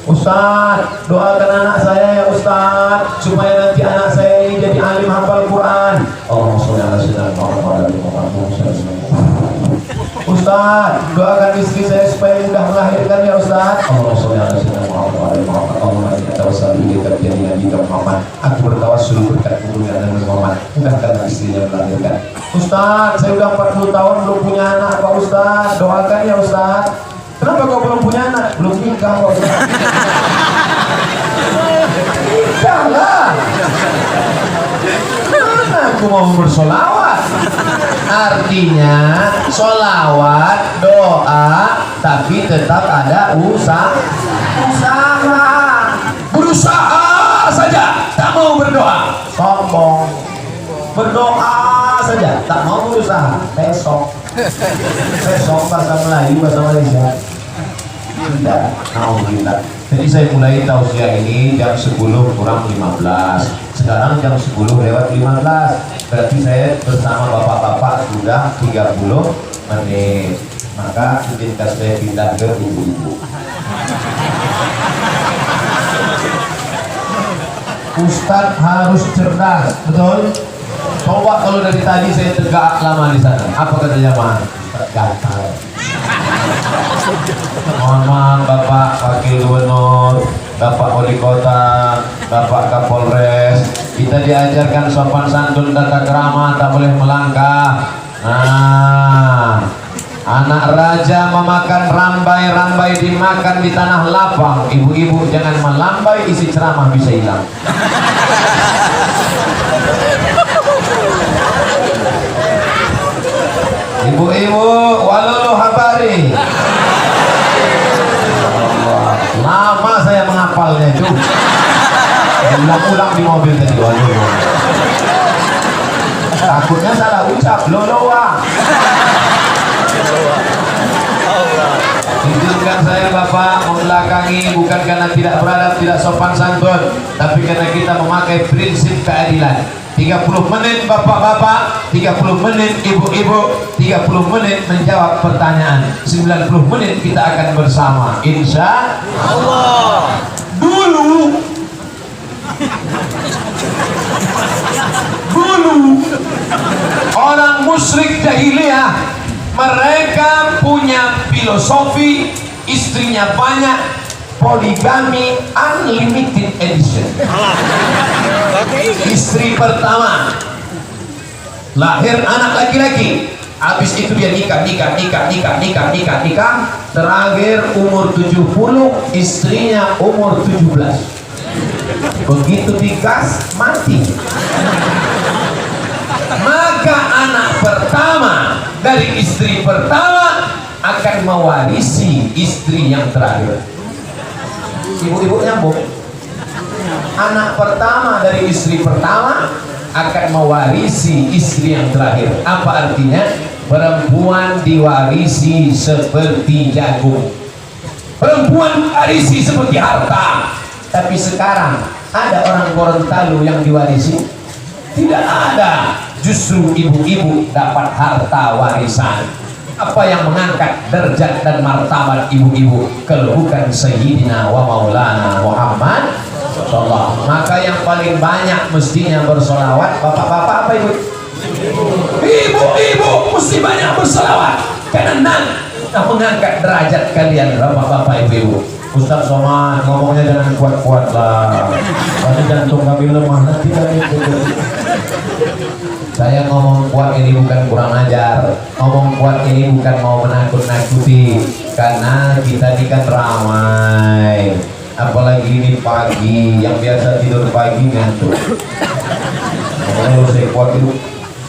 Ustaz, doakan anak saya ya Ustaz, supaya nanti anak saya ini jadi alim hafal Quran. Allahumma sholli ala sayyidina Muhammad wa ala ali Muhammad. Ustaz, doakan istri saya supaya mudah melahirkan ya Ustaz. Allahumma sholli ala sayyidina Muhammad wa ala ali Muhammad. Allahumma inni atawassalu ilaika bi nabi Muhammad. Aku bertawassul berkat kunjungan Nabi Muhammad, mudahkan istrinya melahirkan. Ustaz, saya udah 40 tahun belum punya anak Pak Ustaz, doakan ya Ustaz. Kenapa kau belum punya anak? Belum nikah Pak Ustaz. Nikah lah. Mana aku mau bersolawat? Artinya solawat, doa, tapi tetap ada usaha. Berusaha saja, tak mau berdoa, sombong. Berdoa saja, tak mau berusaha, besok bahasa Melayu, bahasa Malaysia. Tidak, alhamdulillah. Jadi saya mulai tausiah ini jam 10 kurang 15. Sekarang jam 10 lewat 15. Berarti saya bersama bapak-bapak sudah 30 menit. Maka izinkan saya pindah ke ibu-ibu. Ustadz harus cerdas, betul? Coba kalau dari tadi saya tegak lama di sana, apa kata jamaah? Gatal. Mohon maaf Bapak Wakil Gubernur, Bapak Wali Kota, Bapak Kapolres. Kita diajarkan sopan santun, tata krama, tak boleh melangkah. Nah, anak raja memakan rambai, rambai dimakan di tanah lapang. Ibu-ibu jangan melambai, isi ceramah bisa hilang. Ibu-ibu, walulu habari. Lama saya menghafalnya itu. Ulang-ulang di mobil tadi. Walulu. Takutnya salah ucap. Loloa. Izinkan saya Bapak membelakangi bukan karena tidak beradab, tidak sopan santun, tapi karena kita memakai prinsip keadilan. 30 menit bapak-bapak, 30 menit ibu-ibu, 30 menit menjawab pertanyaan, 90 menit kita akan bersama insya Allah. Dulu orang musyrik jahiliyah, mereka punya filosofi istrinya banyak, poligami unlimited edition. Istri pertama lahir anak laki-laki, habis itu dia nikah, terakhir umur 70, istrinya umur 17. Begitu digas mati. Maka anak pertama dari istri pertama akan mewarisi istri yang terakhir. Ibu-ibu nyambung. Anak pertama dari istri pertama akan mewarisi istri yang terakhir. Apa artinya? Perempuan diwarisi seperti jagung, perempuan diwarisi seperti harta. Tapi sekarang ada orang Gorontalo yang diwarisi? Tidak ada. Justru ibu-ibu dapat harta warisan. Apa yang mengangkat derajat dan martabat ibu-ibu kalau bukan Sayyidina wa Maulana Muhammad sallallahu. Maka yang paling banyak mestinya bersolawat bapak-bapak apa ibu? Ibu-ibu mesti banyak bersolawat karena mengangkat derajat kalian bapak-bapak ibu-ibu. Ustaz Somad ngomongnya jangan kuat-kuat lah, nanti jantung kami lemah nanti kami. Saya ngomong kuat ini bukan kurang ajar, ngomong kuat ini bukan mau menakut-nakuti, karena kita ini kan ramai, apalagi ini pagi, yang biasa tidur pagi ngantuk. Kalau saya kuat itu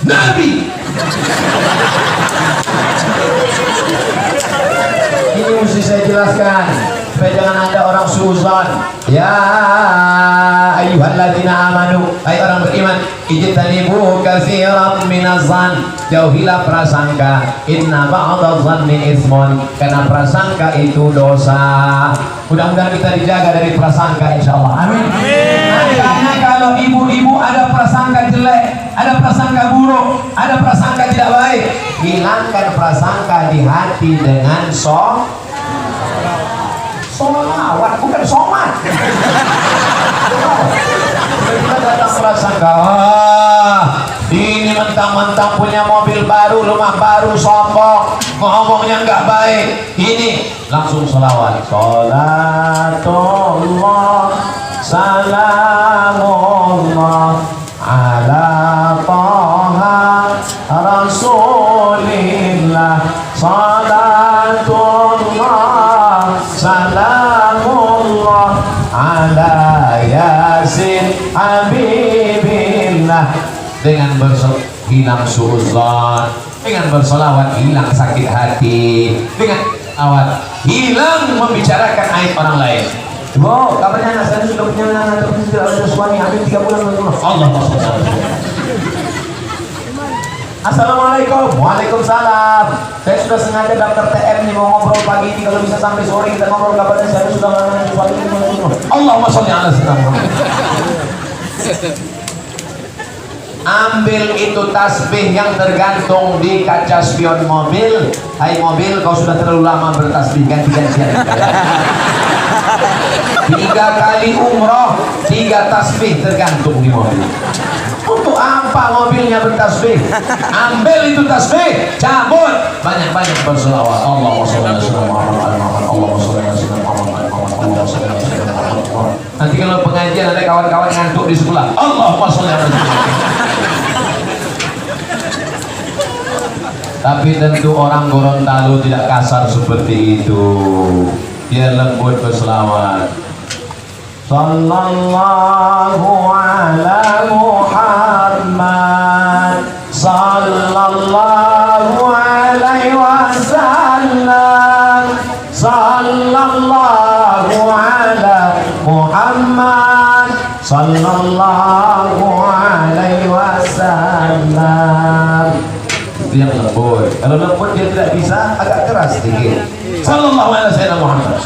Nabi. Ini mesti saya jelaskan supaya jangan ada orang suzon. Ya ayyuhalladzina amanu, hai orang beriman, ijtanibu katsiran minaz-zan, jauhilah prasangka, inna ba'dadz-zanni itsmun, karena prasangka itu dosa. Mudah-mudahan kita dijaga dari prasangka insyaallah. Amin. Makanya kalau ibu-ibu ada prasangka jelek, ada prasangka buruk, ada prasangka tidak baik, hilangkan prasangka di hati dengan solawat, bukan somat. Kita datang prasangka, ini mentang-mentang punya mobil baru, rumah baru, sombong, ngomongnya nggak baik. Ini langsung solawat. Salatullah, salamullah ala Taha Rasulillah. Salatullah, salamullah ala Yasin Habibillah. Dengan hilang suuzon, dengan bersolawat hilang sakit hati, dengan awat hilang membicarakan aib orang lain. Bu, kabarnya anak saya sudah punya anak, tapi tidak ada suami, hampir 3 bulan belum. Allah SWT. Assalamualaikum. Waalaikumsalam. Saya sudah sengaja daftar TM nih, mau ngobrol pagi ini, kalau bisa sampai sore kita ngobrol. Kabarnya saya sudah mengenai suami ini. Allahumma sholli ala sayyidina. Ambil itu tasbih yang tergantung di kaca spion mobil. Hai mobil, kau sudah terlalu lama bertasbih, ganti-gantian. 3 kali umroh, 3 tasbih tergantung di mobil. Untuk apa nampak mobilnya bertasbih. Ambil itu tasbih, cabut, banyak-banyak berselawat. Allahumma sholli ala sayyidina Muhammad, Allahumma sholli ala sayyidina Muhammad, Allahumma sholli ala sayyidina Muhammad. Nanti kalau pengajian ada kawan-kawan ngantuk di sekolah, Allahumma sholli ala sayyidina. Tapi tentu orang Gorontalo tidak kasar seperti itu. Dia lembut berselawat. Sallallahu ala Muhammad, sallallahu alaihi wasallam, sallallahu ala Muhammad, sallallahu alaihi wasallam. Itu yang lembut. Kalau lembut dia tidak bisa, agak keras sedikit. Sallallahu alaihi wasallam Muhammad.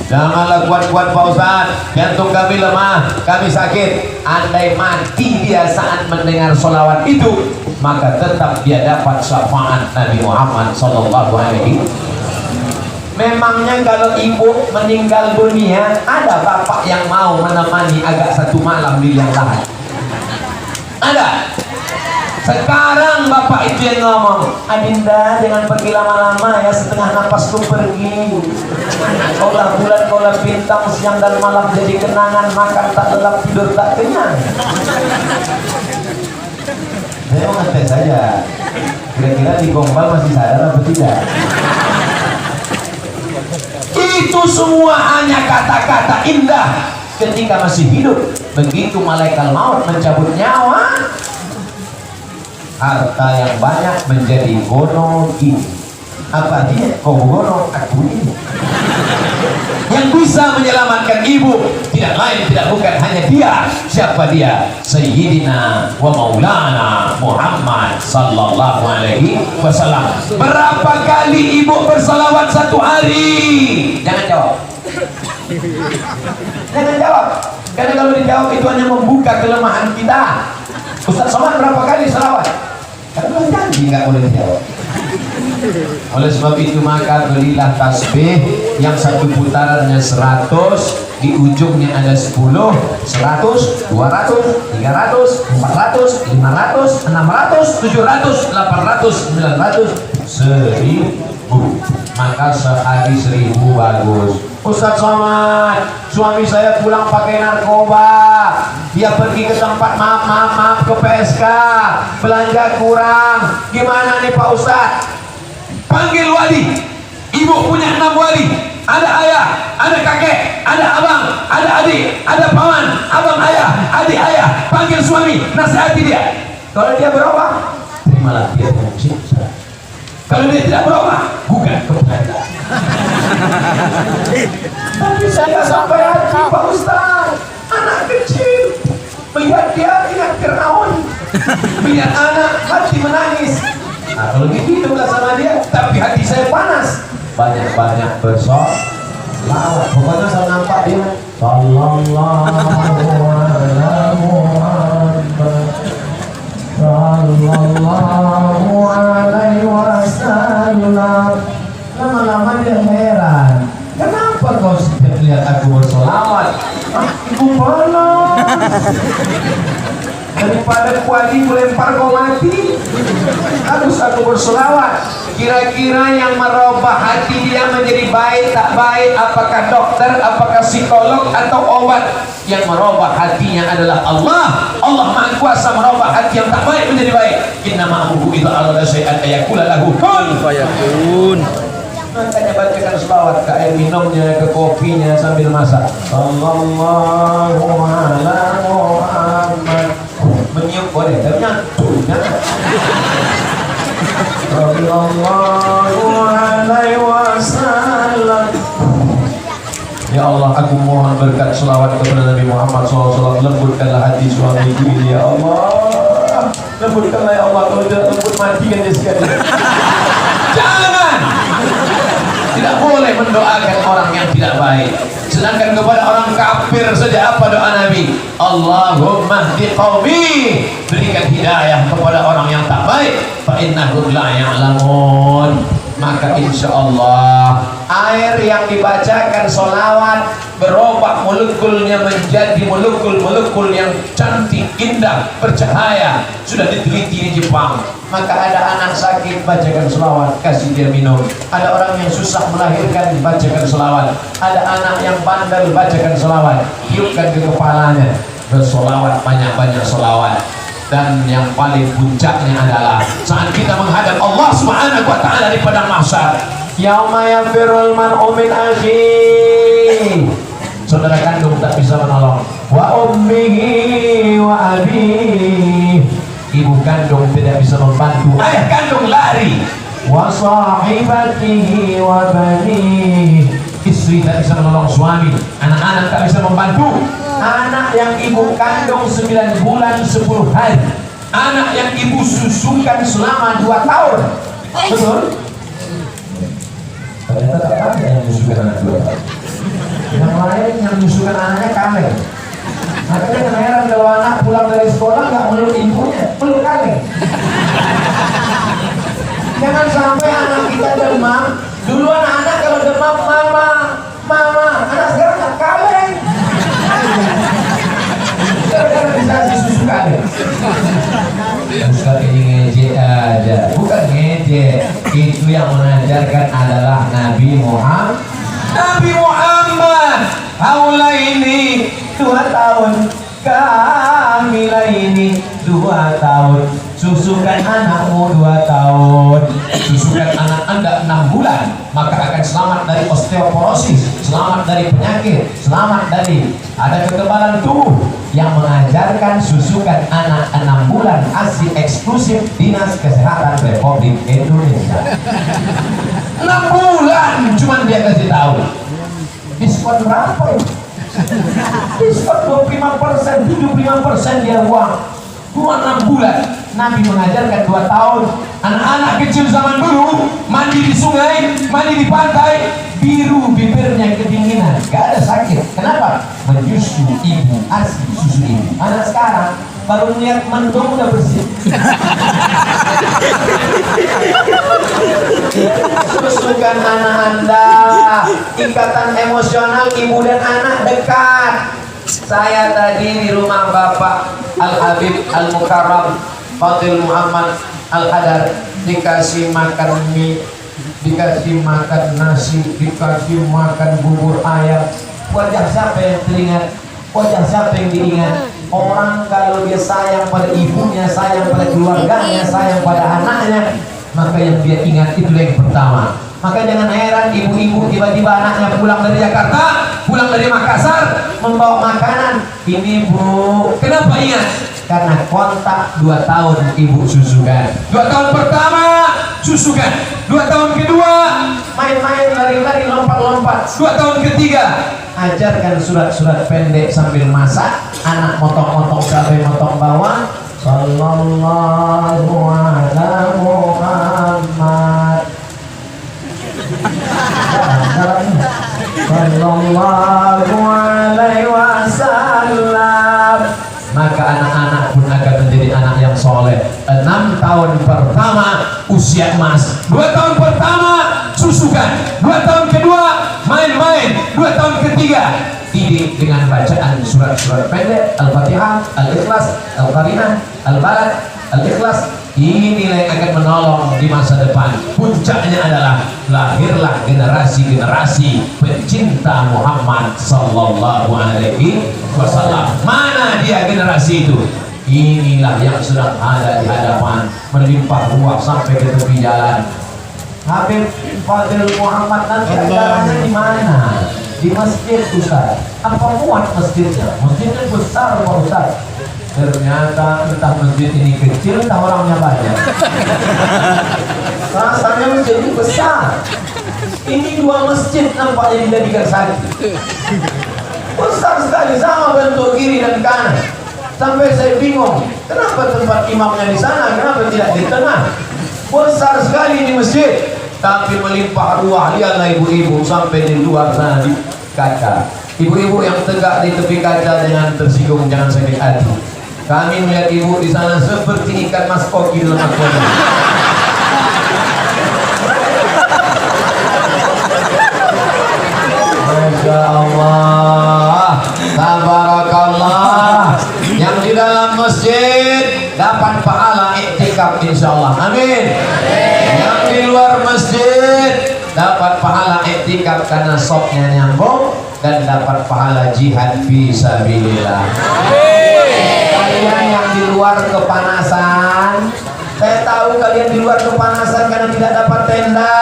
Janganlah kuat-kuat Pak Ustaz, jantung kami lemah, kami sakit. Andai mati dia saat mendengar solawat itu, maka tetap dia dapat syafaat Nabi Muhammad sallallahu alaihi. Memangnya kalau ibu meninggal dunia, ada bapak yang mau menemani agak satu malam di liang lahat? Ada? Sekarang bapak itu yang ngomong, Adinda jangan pergi lama-lama ya, setengah napasku pergi. Kaulah bulan, kaulah bintang, siang dan malam jadi kenangan, makan tak lelap, tidur tak kenyang. Saya mau ngetes saja, kira-kira di Gombal masih sadar atau tidak? Itu semua hanya kata-kata indah ketika masih hidup. Begitu malaikat maut mencabut nyawa, harta yang banyak menjadi gono gini. Apa dia? Kau gono, aku ini. Yang bisa menyelamatkan ibu tidak lain tidak bukan hanya dia. Siapa dia? Sayyidina wa Maulana Muhammad sallallahu alaihi wasallam. Berapa kali ibu bersalawat satu hari? Jangan jawab. Jangan jawab. Karena kalau dijawab itu hanya membuka kelemahan kita. Ustaz Somad berapa kali salawat? Karena janji nggak boleh dijawab. Oleh sebab itu maka belilah tasbih yang satu putarannya 100, di ujungnya ada 10, 100, 200, 300, 400, 500, 600, 700, 800, 900, 1000. Maka sehari 1000 bagus. Ustaz Somad, suami saya pulang pakai narkoba, dia pergi ke tempat maaf ke PSK, belanja kurang, gimana nih Pak Ustaz? Panggil wali. Ibu punya 6 wali, ada ayah, ada kakek, ada abang, ada adik, ada paman, abang ayah, adik ayah. Panggil suami, nasihati dia. Kalau dia berubah, terimalah dia dengan siksa. Kalau dia tidak berubah, gugat ke pengadilan. Tapi saya sampai hati Pak Ustaz, anak kecil, melihat dia ingat Fir'aun, melihat anak hati menangis. Nah, kalau gitu hiduplah sama dia, tapi hati saya panas. Banyak-banyak bersolawat. Pokoknya saya nampak dia sallallahu alaihi Muhammad, sallallahu alaihi wasallam. Lama-lama dia heran, kenapa kau setiap lihat aku bersolawat? Aku panas. Daripada kuali melempar kau mati, harus aku bersolawat. Kira-kira yang merubah hati dia menjadi baik tak baik, apakah dokter, apakah psikolog atau obat? Yang merubah hatinya adalah Allah. Allah Maha Kuasa merubah hati yang tak baik menjadi baik. Inna ma'amuhu idza arada syai'an ayaqula lahu kun fayakun. Makanya bacakan selawat ke air minumnya, ke kopinya sambil masak. Sallallahu ala Muhammad. Menyium boleh, tapi nyantuk, jangan. Sallallahu alaihi wasallam. Ya Allah, aku mohon berkat selawat kepada Nabi Muhammad SAW. Lembutkanlah hati suamiku ini, ya Allah. Lembutkanlah ya Allah, kalau tidak lembut matikan dia sekali. Jangan. Tidak boleh mendoakan orang yang tidak baik. Sedangkan kepada orang kafir saja apa doa Nabi? Allahumma hdi qaumi, berikan hidayah kepada orang yang tak baik, fa innahum la ya'lamun. maka insya Allah air yang dibacakan solawat berubah molekulnya menjadi molekul-molekul yang cantik, indah, bercahaya. Sudah diteliti di Jepang. Maka ada anak sakit, bacakan selawat, kasih dia minum. Ada orang yang susah melahirkan, bacakan selawat. Ada anak yang bandel, bacakan selawat, tiupkan ke kepalanya, bersolawat, banyak-banyak selawat. Dan yang paling puncaknya adalah saat kita menghadap Allah Subhanahu wa ta'ala di padang mahsyar, yauma yafirul mar'u min akhihi, saudara kandung tak bisa menolong, wa ummihi wa abihi, ibu kandung tidak bisa membantu, ayah kandung lari, wa sahibatihi wa banihi, istri tak bisa menolong suami, anak-anak tak bisa membantu. Anak yang ibu kandung 9 bulan 10 hari, anak yang ibu susukan selama 2 tahun, betul? Ternyata tak ada yang menyusukan anak 2 tahun. Yang lain yang menyusukan anaknya kaleng. Makanya kan heran kalau anak pulang dari sekolah nggak meluk ibunya, meluk kaleng. Jangan sampai anak kita demam. Dulu anak-anak kalau demam mama, mama, anak sekarang nggak kaleng. Karena bisa disusu kaleng. Ustaz ini ngejek aja, bukan ngejek. Itu yang mengajarkan adalah Nabi Muhammad. Nabi Muhammad, haula ini 2 tahun, kamila ini 2 tahun, susukan anakmu 2 tahun, susukan anak anda 6 bulan, maka akan selamat dari osteoporosis, selamat dari penyakit, selamat dari ada kekebalan tubuh. Yang mengajarkan susukan anak 6 bulan asli eksklusif Dinas Kesehatan Republik Indonesia. 6 bulan cuman dia kasih tahu. Diskon berapa ya? Diskon 25%, 75% dia uang. 6 bulan. Nabi mengajarkan 2 tahun. Anak-anak kecil zaman dulu mandi di sungai, mandi di pantai, biru bibirnya kedinginan, gak ada sakit. Kenapa? Menyusu ibu, asli susu ibu. Anak sekarang baru lihat mendung udah bersih. Susukan anak anda, ikatan emosional ibu dan anak dekat. Saya tadi di rumah Bapak Al-Habib Al-Mukarram Fadil Muhammad Al-Hadar, dikasih makan mie, dikasih makan nasi, dikasih makan bubur ayam. Wajah siapa yang teringat? Wajah siapa yang diingat? Orang kalau dia sayang pada ibunya, sayang pada keluarganya, sayang pada anaknya, maka yang dia ingat itu yang pertama. Maka jangan heran ibu-ibu tiba-tiba anaknya pulang dari Jakarta, pulang dari Makassar, membawa makanan. Ini bu, kenapa ingat? Karena kontak 2 tahun ibu susukan. 2 tahun pertama susukan, 2 tahun kedua main-main, lari-lari, lompat-lompat, 2 tahun ketiga ajarkan surat-surat pendek sambil masak, anak motong-motong cabai, motong bawang. Sallallahu ala Muhammad, sallallahu alaihi wasallam. Maka anak-anak pun akan menjadi anak yang soleh. 6 tahun pertama usia emas, 2 tahun pertama susukan, 2 tahun kedua main-main, 2 tahun ketiga didik dengan bacaan surat-surat pendek, Al-Fatihah, Al-Ikhlas, Al-Qarinah, Al-Balad, Al-Ikhlas. Inilah yang akan menolong di masa depan. Puncaknya adalah lahirlah generasi-generasi pencinta Muhammad sallallahu alaihi wasallam. Mana dia generasi itu? Inilah yang sedang ada di hadapan, melimpah ruah sampai ke tepi jalan. Habib Fadil Muhammad nanti acaranya di mana? Di masjid Ustaz. Apa muat masjidnya? Masjidnya besar Pak Ustaz. Ternyata entah masjid ini kecil, entah orangnya banyak. Rasanya masjid ini besar. Ini 2 masjid nampaknya dijadikan satu. Besar sekali, sama bentuk kiri dan kanan. Sampai saya bingung, kenapa tempat imamnya di sana, kenapa tidak di tengah? Besar sekali di masjid, tapi melimpah ruah. Lihatlah ibu-ibu sampai di luar sana di kaca. Ibu-ibu yang tegak di tepi kaca dengan tersinggung, jangan sakit hati. Kami melihat ibu di sana seperti ikan mas koki dalam aquarium. karena sopnya nyambung dan dapat pahala jihad fisabilillah. Kalian yang di luar kepanasan, saya tahu kalian di luar kepanasan karena tidak dapat tenda.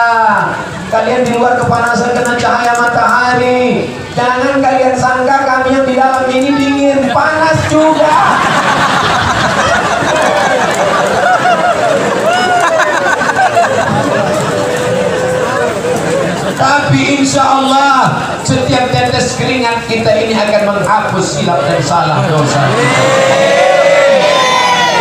Kalian di luar kepanasan karena cahaya matahari. Jangan kalian sangka kami yang di dalam ini dingin, panas juga. Tapi insya Allah setiap tetes keringat kita ini akan menghapus silap dan salah dosa.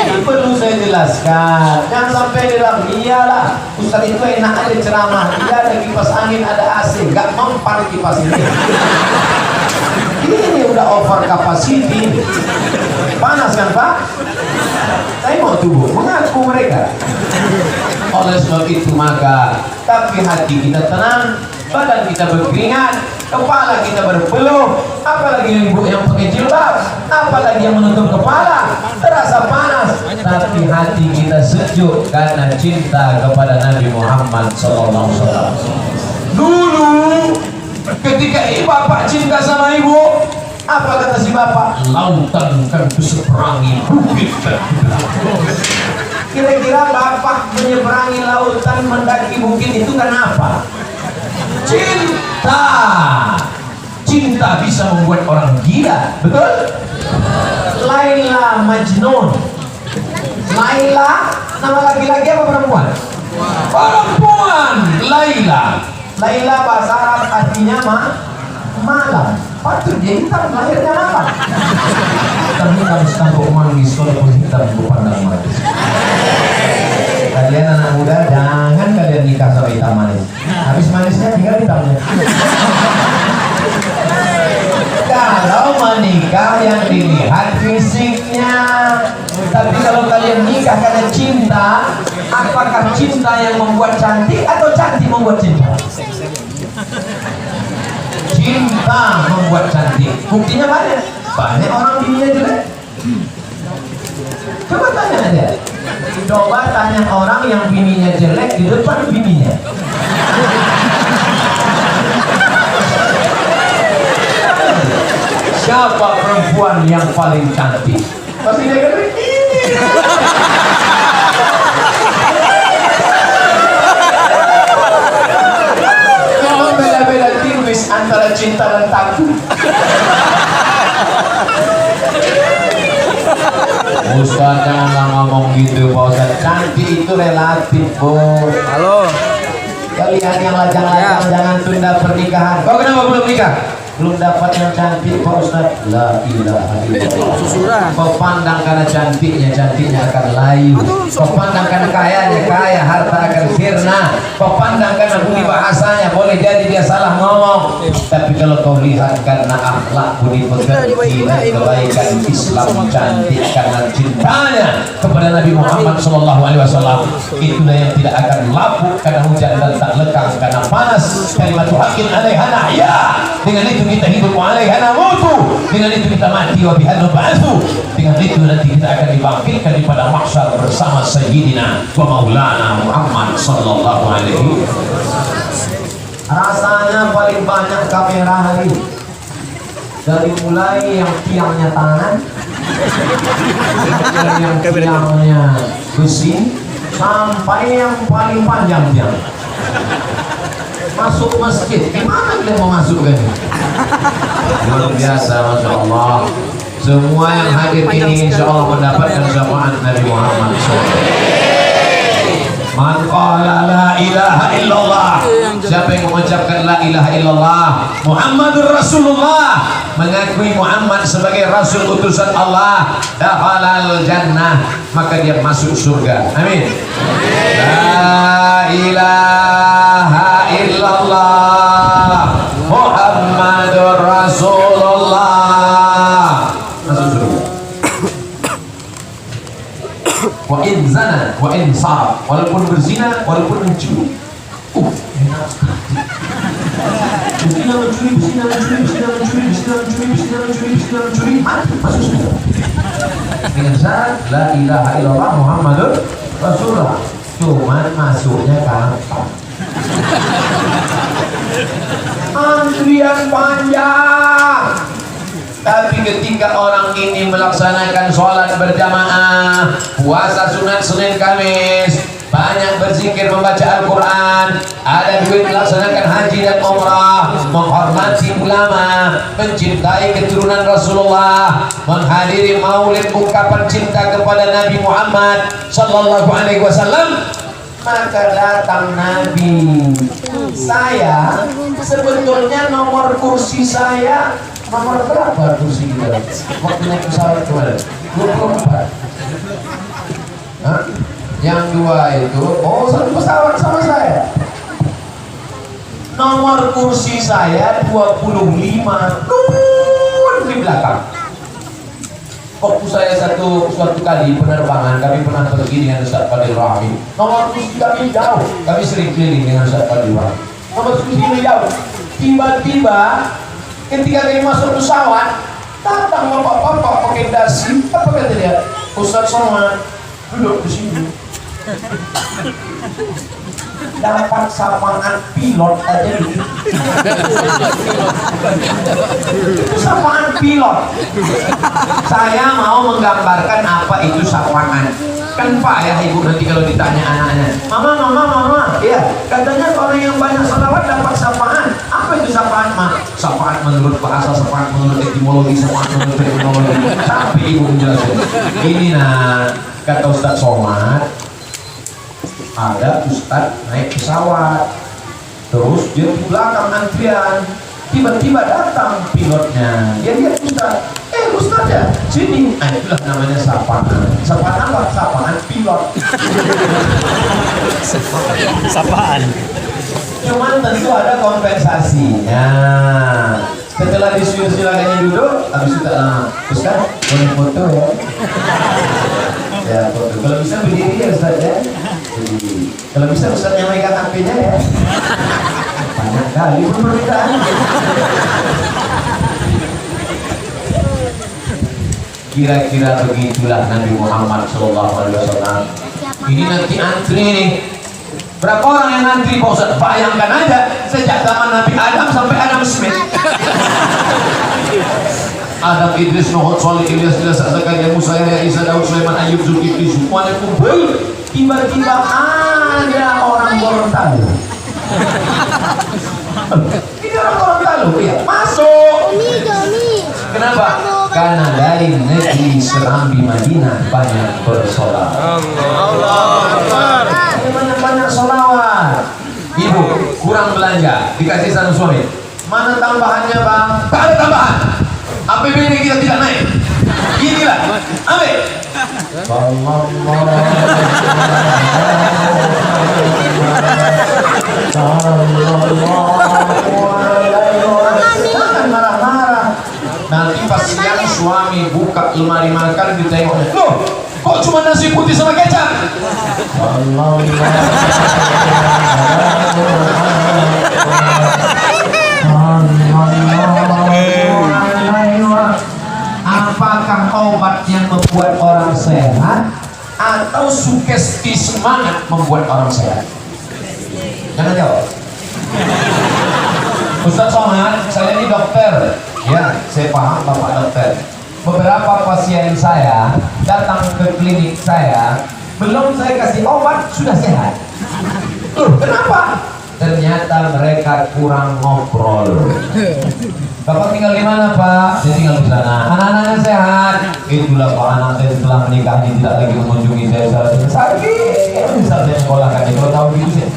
Ini perlu saya jelaskan. Jangan sampai bilang iyalah Ustaz itu enak aja ceramah. Iya ada kipas angin, ada AC, nggak mempan kipas ini. Ini udah over capacity. Panas kan Pak? Saya mau tubuh mengaku mereka. Oleh sebab itu maka tapi hati kita tenang, badan kita berkeringat, kepala kita berpeluh, apalagi ibu yang pakai jilbab, apalagi yang menutup kepala, terasa panas, tapi hati kita sejuk karena cinta kepada Nabi Muhammad SAW. Dulu ketika bapak cinta sama ibu, apa kata si bapak? Lautan kan kuseberangi bukit dan kira-kira bapak menyeberangi lautan mendaki bukit itu kenapa? Cinta. Cinta bisa membuat orang gila, betul? Laila Majnun. Laila nama laki-laki apa perempuan? Perempuan. Laila. Laila bahasa Arab artinya malam. Patut dia hitam lahirnya malam. Tapi kamu sanggup manggis walaupun hitam berpandang manis. Kalian anak muda jangan kalian nikah sama hitam manis. Habis manisnya tinggal hitamnya. Kalau menikah yang dilihat fisiknya. Tapi kalau kalian nikah karena cinta, apakah cinta yang membuat cantik atau cantik membuat cinta? Cinta membuat cantik. Buktinya banyak. Banyak orang bininya jelek. Coba tanya aja. Coba tanya orang yang bininya jelek di depan bininya. Siapa perempuan yang paling cantik? Pasti dia kata ini. Memang beda-beda tipis antara cinta dan takut. Ustaz janganlah ngomong gitu Pak Ustaz. Cantik itu relatif Bu. Halo. Kalian yang lajang-lajang jangan tunda pernikahan. Kau kenapa belum nikah? Belum dapat yang cantik Pak Ustaz. La ilaha illallah. Susuran. Kau pandang karena cantiknya akan layu. Kau pandang karena kayanya kaya, harta akan sirna. Kau pandang karena budi bahasanya, boleh jadi dia salah ngomong. Tapi kalau kau lihat karena akhlak, budi pekerti dan kebaikan Islam, cantik karena cintanya kepada Nabi Muhammad SAW, itulah yang tidak akan lapuk karena hujan dan tak lekang karena panas. Kalimatu haqqin 'alaiha nahya. Dengan itu kita hidup alaiha namutu. Dengan itu kita mati wa biha nub'atsu. Dengan itu nanti kita akan dibangkitkan di pada mahsyar bersama Sayyidina wa Maulana Muhammad sallallahu alaihi wasallam. Rasanya paling banyak kamera hari ini. Dari mulai yang tiangnya tangan, yang tiangnya besi, sampai yang paling panjang tiang. Masuk masjid, gimana kita mau masuk kan? Luar biasa, Masya Allah. Semua yang hadir ini insya Allah mendapatkan syafaat Nabi Muhammad SAW. Man qala la ilaha illallah, siapa yang mengucapkan la ilaha illallah Muhammadur Rasulullah, mengakui Muhammad sebagai Rasul utusan Allah, dakhalal jannah, maka dia masuk surga. Amin. La ilaha illallah Muhammadur Rasulullah, masuk surga. Wa in zana wa in saraf, walaupun berzina, walaupun mencuri. Enak sekali. Berzina, mencuri, berzina, mencuri, berzina, mencuri, berzina, mencuri, berzina, mencuri, berzina, mencuri, mati, masuk surga. Dengan syarat la ilaha illallah Muhammadur Rasulullah. Cuman masuknya gampang. antrian panjang. Tapi ketika orang ini melaksanakan sholat berjamaah, puasa sunat Senin Kamis, banyak berzikir, membaca Al-Quran, ada duit melaksanakan haji dan umrah, menghormati ulama, mencintai keturunan Rasulullah, menghadiri maulid ungkapan cinta kepada Nabi Muhammad Sallallahu Alaihi Wasallam, maka datang Nabi. Saya sebetulnya nomor kursi saya nomor berapa kursi kita? Waktu naik pesawat kemarin 24. Hah? Yang dua itu, oh satu pesawat sama saya. Nomor kursi saya 25, di belakang. Waktu saya suatu kali penerbangan, kami pernah pergi dengan Ustaz Fadil Rahim. Nomor kursi kami jauh, kami sering keliling dengan Ustaz Fadil Rahim. Nomor kursi kami jauh. Tiba-tiba ketika kami masuk pesawat, datang bapak-bapak pakai dasi. Apa kata dia? Ustaz Somad duduk di sini. Dapat sapaan pilot aja gitu. Sapaan pilot. Saya mau menggambarkan apa itu sapaan. Kan Pak ya Ibu nanti kalau ditanya anaknya, Mama, ya katanya orang yang banyak salawat dapat sapaan. Apa itu sapaan, Ma? Sapaan menurut bahasa, sapaan menurut etimologi, sapaan menurut terminologi. Tapi Ibu menjelaskan. Ini kata Ustaz Somad, ada Ustaz naik pesawat, terus dia di belakang antrian, tiba-tiba datang pilotnya. Dia lihat Ustaz ya, sini. Itulah namanya sapaan. Sapaan apa? Sapaan pilot. Sapaan. Cuman tentu ada kompensasinya. Setelah silakannya duduk, habis itu Ustaz boleh foto ya. Ya foto. Kalau bisa berdiri ya Ustaz ya. Kalau bisa Ustaz yang megang HP-nya ya. Banyak kali perbedaan. Kira-kira begitulah Nabi Muhammad SAW. Ini nanti antri nih. Berapa orang yang antri Pak Ustaz? Bayangkan aja sejak zaman Nabi Adam sampai Adam Smith. Adam, Idris, Nuh, Salih, Ilyas, Zakaria, Musa, Yahya, Isa, Daud, Sulaiman, Ayub, Zulkifli, semuanya kumpul. Tiba-tiba ada orang Gorontalo. Ini orang Gorontalo ya, masuk. Kenapa? Karena dari negeri Serambi Madinah banyak bersolat. Banyak solawat. Ibu kurang belanja, dikasih sama suami. Mana tambahannya Bang? Tak ada tambahan. APBD kita tidak naik. Inilah, ambil. Jangan marah-marah. Nanti pas siang suami buka lemari makan ditengoknya. Loh, kok cuma nasi putih sama kecap? Apakah obat yang membuat orang sehat atau sugesti semangat membuat orang sehat? Jangan jawab. Ustaz Somad, saya ini dokter. Ya, saya paham Bapak dokter. Beberapa pasien saya datang ke klinik saya, belum saya kasih obat sudah sehat. Kenapa? Ternyata mereka kurang ngobrol. Bapak tinggal di mana Pak? Saya tinggal di sana. Anak-anaknya sehat. Itulah Pak, anak saya setelah menikah ini tidak lagi mengunjungi saya. Sakit. Saya sekolah kan. Kalau tahu gitu sih.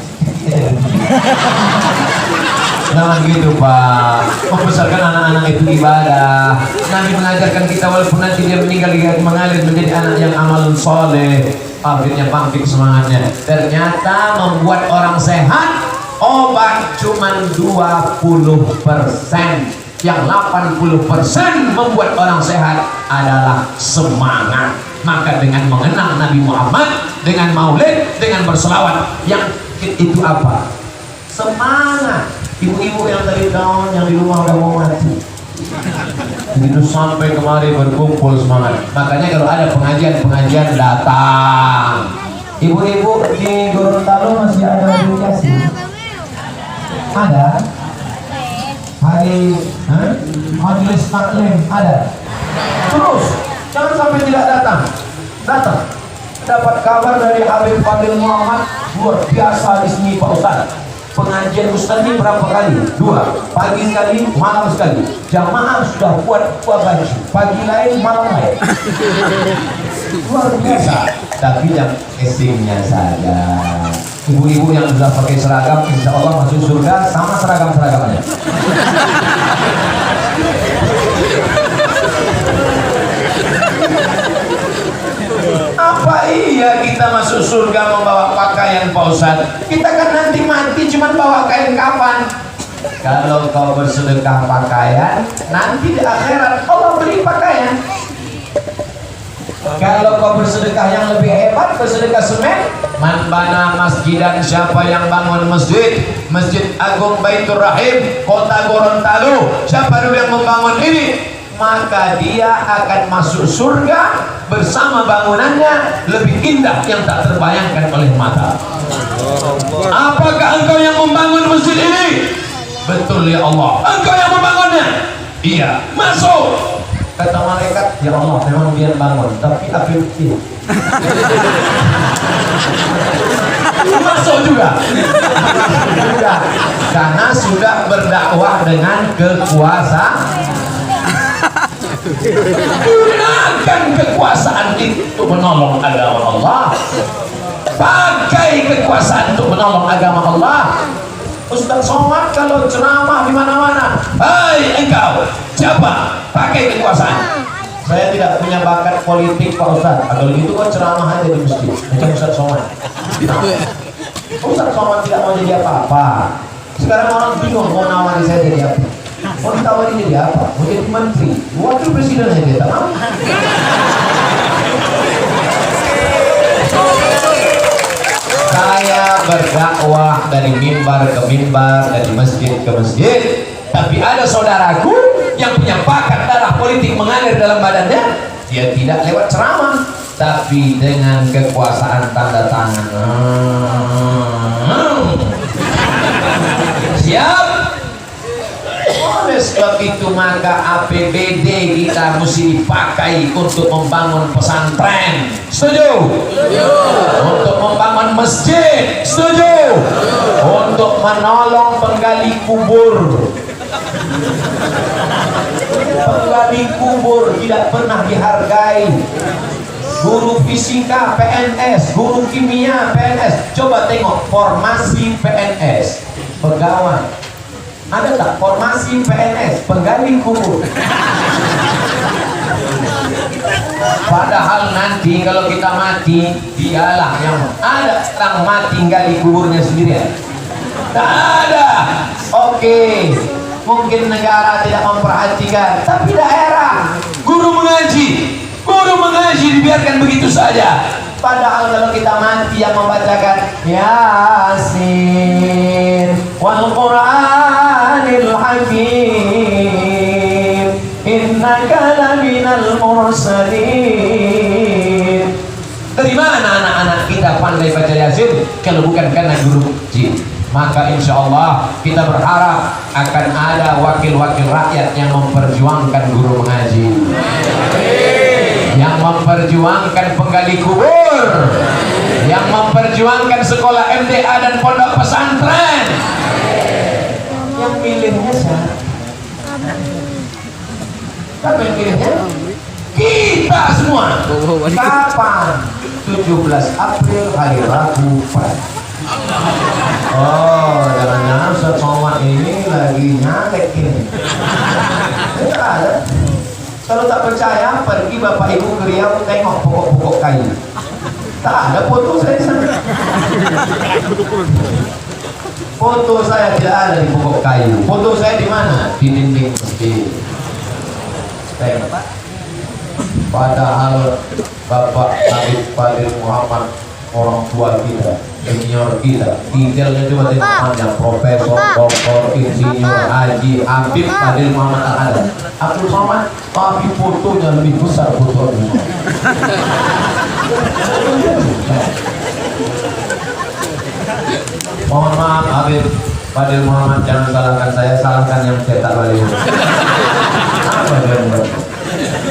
Jangan gitu Pak. Membesarkan anak-anak itu ibadah. Nabi mengajarkan kita walaupun nanti dia meninggal dia mengalir menjadi anak yang amalun soleh. Akhirnya bangkit semangatnya. Ternyata membuat orang sehat obat cuman 20%. Yang 80% membuat orang sehat adalah semangat. Maka dengan mengenang Nabi Muhammad, dengan maulid, dengan berselawat, yang itu apa? Semangat. Ibu-ibu yang tadi down, yang di rumah udah mau mati, begitu sampai kemari berkumpul semangat. Makanya kalau ada pengajian datang. Ibu-ibu di Gorontalo masih ada aplikasi? Ada? hari majelis taklim ada. Terus jangan sampai tidak datang. Dapat kabar dari Habib Fadil Muhammad, luar biasa di sini Pak Ustaz. Pengajian Ustaz ini berapa kali? 2, pagi sekali, malam sekali. Jamaah sudah buat baju, pagi lain, malam lain. Luar biasa. Tapi yang esimnya saja. Ibu-ibu yang sudah pakai seragam, insya Allah masuk surga sama seragam-seragamnya. Apa iya kita masuk surga membawa pakaian Pak Ustaz? Kita kan nanti mati cuma bawa kain kapan. Kalau kau bersedekah pakaian, nanti di akhirat Allah beri pakaian. Kalau kau bersedekah yang lebih hebat, bersedekah semen, man bana masjidan, siapa yang bangun masjid, Masjid Agung Baitur Rahim, kota Gorontalo, siapa dulu yang membangun ini, maka dia akan masuk surga bersama bangunannya lebih indah yang tak terbayangkan oleh mata. Apakah engkau yang membangun masjid ini? Betul ya Allah, engkau yang membangunnya. Iya, masuk. Kata malaikat, ya Allah memang dia bangun, tapi api kecil. Masuk juga. Karena sudah berdakwah dengan kekuasaan. Gunakan kekuasaan itu menolong agama Allah. Pakai kekuasaan untuk menolong agama Allah. Ustaz Somad kalau ceramah di mana-mana, hai engkau siapa? Pakai kekuasaan. Saya tidak punya bakat politik Pak Ustaz. Kalau gitu kok ceramah aja di masjid. Macam Ustaz Somad. Ustaz Somad tidak mau jadi apa-apa. Sekarang orang bingung mau nawari saya jadi apa. Mau ditawari jadi apa? Mau jadi menteri, wakil presiden aja tak mau. Saya berdakwah dari mimbar ke mimbar, dari masjid ke masjid. Tapi ada saudaraku yang punya bakat darah politik mengalir dalam badannya. Dia tidak lewat ceramah, tapi dengan kekuasaan tanda tangan. Siap? Oleh sebab itu maka APBD kita mesti dipakai untuk membangun pesantren. Setuju? Untuk membangun masjid. Setuju? Untuk menolong penggali kubur. Penggali kubur tidak pernah dihargai. Guru fisika PNS, guru kimia PNS. Coba tengok formasi PNS pegawai. Ada tak formasi PNS penggali kubur? Padahal nanti kalau kita mati, dialah yang ada orang mati gali kuburnya sendirian. Tak ada. Oke, mungkin negara tidak memperhatikan, tapi daerah guru mengaji dibiarkan begitu saja. Padahal kalau kita mati yang membacakan Yasin wal Qur'anil Hakim innaka laminal mursalin. Dari mana anak-anak kita pandai baca Yasin kalau bukan karena guru jin? Maka insya Allah kita berharap akan ada wakil-wakil rakyat yang memperjuangkan guru mengaji, yang memperjuangkan penggali kubur, yang memperjuangkan sekolah MTA dan pondok pesantren. Yang pilihnya siapa? Siapa yang pilihnya? Kita semua. Kapan? 17 April hari Rabu pagi. Oh, jangan-jangan Ustaz Somad ini lagi nyalek ini. Tidak ada. Kalau tak percaya, pergi Bapak Ibu ke Riau, tengok pokok-pokok kayu. Tak ada foto saya di sana. Foto saya tidak ada di pokok kayu. Foto saya di mana? Di dinding masjid. Tengok. Padahal Bapak Habib Fadil Muhammad, orang tua kita, senior kita, detailnya coba tengok panjang, profesor, doktor, insinyur, haji, Habib Fadil Muhammad ada. Abdul Somad, tapi fotonya lebih besar fotonya. Mohon maaf Habib, Fadil Muhammad, jangan salahkan saya, salahkan yang cetak baliho. Apa dia?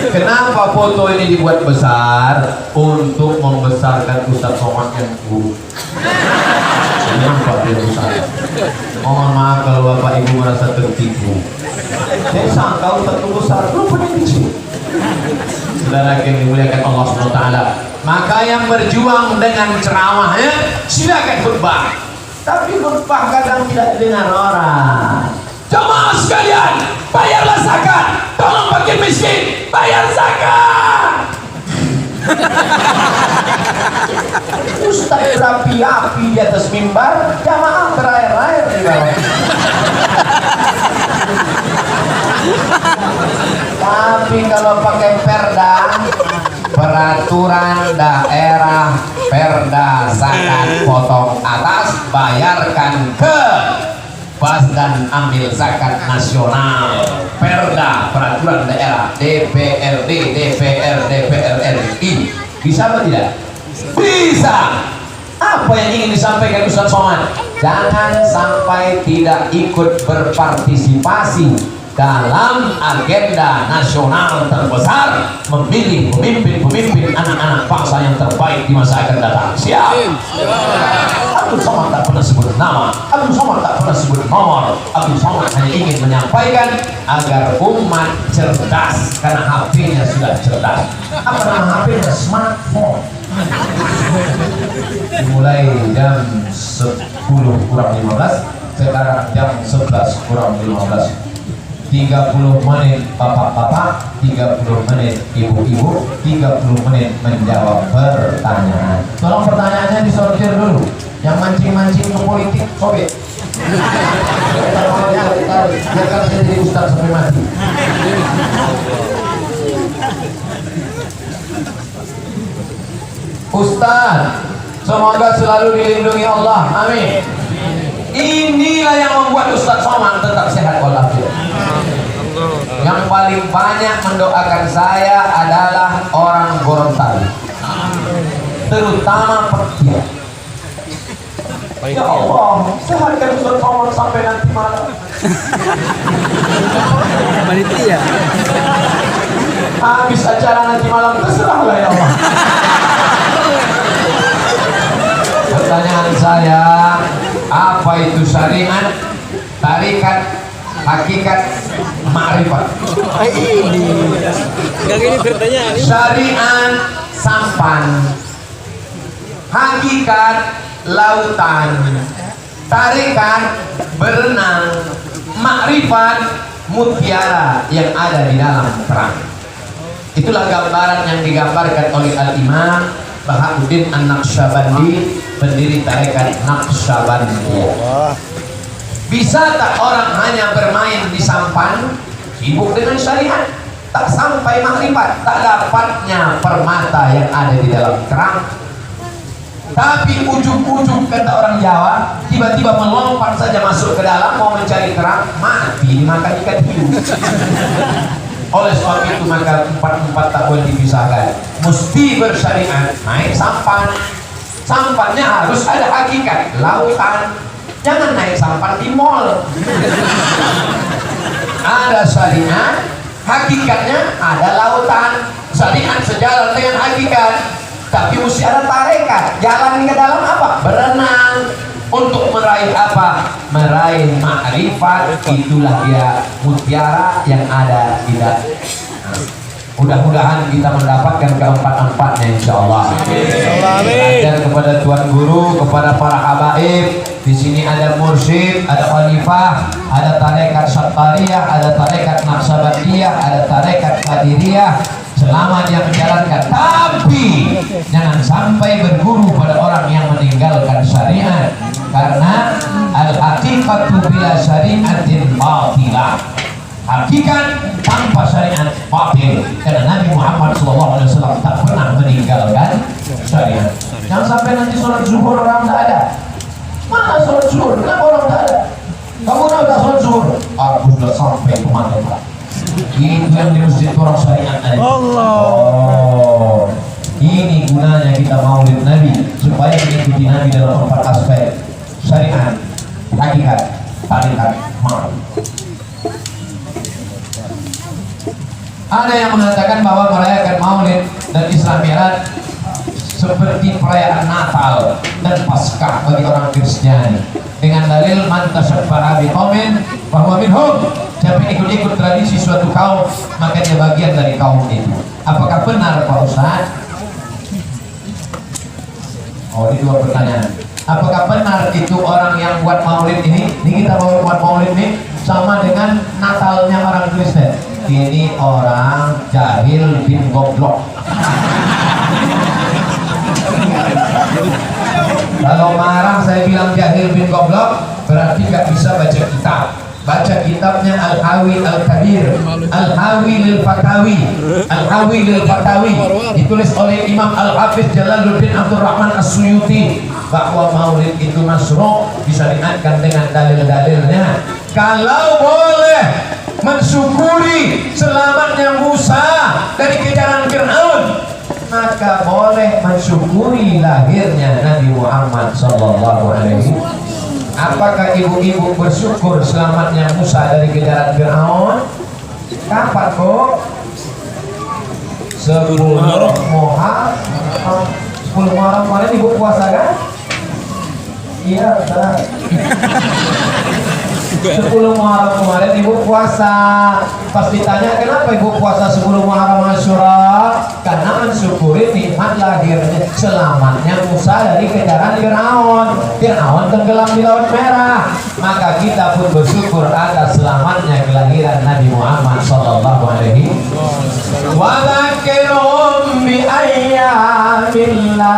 Kenapa foto ini dibuat besar? Untuk membesarkan Ustaz Somad yang buruk. Nampak dia besar. Mohon maaf kalau Bapak Ibu merasa tertipu. Saya sangka Ustaz itu besar, rupanya kecil. Saudara yang dimuliakan Allah SWT, maka yang berjuang dengan ceramahnya silakan khutbah, tapi khutbah kadang tidak dengar orang. Jamaah sekalian, bayarlah zakat, tolong fakir miskin, bayar zakat. Ustaz berapi-api di atas mimbar, jamaah berair-air di bawah. Tapi kalau pakai perda, peraturan daerah, perda zakat potong atas, bayarkan ke Bas dan ambil zakat nasional, perda, peraturan daerah, DPRD, DPR, DPR RI. Bisa atau tidak? Bisa. Apa yang ingin disampaikan Ustaz Somad? Jangan sampai tidak ikut berpartisipasi dalam agenda nasional terbesar, memilih pemimpin-pemimpin anak-anak bangsa yang terbaik di masa akan datang. Siap? Abdul Somad tak pernah sebut nama, Abdul Somad tak pernah sebut nomor. Abdul Somad hanya ingin menyampaikan agar umat cerdas, karena HP-nya sudah cerdas. Apa nama HP-nya? Smartphone. Dimulai jam 10 kurang 15, sekarang jam 11 kurang 15. 30 menit bapak-bapak, 30 menit ibu-ibu, 30 menit menjawab pertanyaan. Tolong pertanyaannya disortir dulu. Yang mancing-mancing ke politik, sobek. Kita mau tarik, biarkan saya jadi ustaz sampai mati. Ustaz, semoga selalu dilindungi Allah. Amin. Inilah yang membuat Ustaz Somad tetap sehat walafiat. Yang paling banyak mendoakan saya adalah orang Gorontalo, terutama Pertia. Ya Allah, sehatkan Ustaz Somad sampai nanti malam. Panitia. Habis acara nanti malam, terserahlah ya Allah. Pertanyaan saya, apa itu syariat, tarikat, hakikat, ma'rifat? Ini. Enggak gini pertanyaan. Syariat sampan, hakikat lautan, tarikat berenang, ma'rifat mutiara yang ada di dalam terang. Itulah gambaran yang digambarkan oleh Al-Imam Bahaduddin An-Naqsyabandi, pendiri tarekat Naqsyabandiyah. Bisa tak orang hanya bermain di sampan, sibuk dengan syariat, tak sampai makrifat, tak dapatnya permata yang ada di dalam kerang, tapi ujung-ujung kata orang Jawa, tiba-tiba melompat saja masuk ke dalam mau mencari kerang, mati dimakan ikan hiu. Oleh sebab itu maka empat tak boleh dipisahkan, mesti bersyariat, naik sampan, sampannya harus ada hakikat, lautan. Jangan naik sampan di mall. Ada syariat, hakikatnya ada lautan. Syariat sejalan dengan hakikat, tapi mesti ada tarekat. Jalan ke dalam apa? Berenang. Untuk meraih apa? Meraih ma'rifat. Itulah dia mutiara yang ada di dalam. Mudah-mudahan kita mendapatkan keempat-empatnya insyaallah. Dan kepada Tuan Guru, kepada para habaib, di sini ada mursyid, ada khalifah, ada tarekat Syattariyah, ada tarekat Naqsyabandiyah, ada tarekat Qadiriyah. Selama dia menjalankan, tapi jangan sampai berguru pada orang yang meninggalkan syariat, karena al-haqiqatu bila syariatin batilah. Hakikat tanpa syariat batil, karena Nabi Muhammad SAW tak pernah meninggalkan syariat. Jangan sampai nanti sholat zuhur orang tak ada. Mana sholat zuhur? Kenapa orang tak ada? Kamu udah sholat zuhur? Aku sudah sampai kemana Pak? Itu yang di masjid orang syariat ada. Oh, ini gunanya kita maulid Nabi, supaya mengikuti Nabi dalam 4 aspek: syariat, hakikat, tarikat maut. Ada yang mengatakan bahwa merayakan Maulid dan Isra Mi'raj seperti perayaan Natal dan Paskah bagi orang Kristiani, dengan dalil man tashabbaha biqaumin fahuwa minhum. Siapa yang ikut-ikut tradisi suatu kaum maka dia bagian dari kaum itu. Apakah benar Pak Ustaz? Oh, ini dua pertanyaan. Apakah benar itu orang yang buat Maulid ini kita mau buat Maulid ini sama dengan Natalnya orang Kristen? Ini orang jahil bin goblok. Kalau marah saya bilang jahil bin goblok, berarti gak bisa baca kitab. Baca kitabnya Al-Hawi Al-Kabir, Al-Hawi Lil-Fatawi, Al-Hawi Lil-Fatawi, ditulis oleh Imam Al-Hafiz Jalaluddin Abdul Rahman As-Suyuti, bahwa Maulid itu masruh, bisa diangkat dengan dalil-dalilnya. Kalau boleh mensyukuri selamatnya Musa dari kejaran Fir'aun, maka boleh mensyukuri lahirnya Nabi Muhammad SAW. Apakah ibu-ibu bersyukur selamatnya Musa dari kejaran Fir'aun? Kapan kok? 10 Muharram kemarin ibu puasa kan? Iya, benar. 10 Muharram kemarin ibu puasa. Pas ditanya kenapa ibu puasa 10 Muharram Asyura, karena mensyukuri nikmat lahirnya selamatnya Musa dari kejaran Fir'aun. Fir'aun tenggelam di Laut Merah, maka kita pun bersyukur atas selamatnya kelahiran Nabi Muhammad sallallahu alaihi wasallam. Wa dzakirhum bi ayyamillah.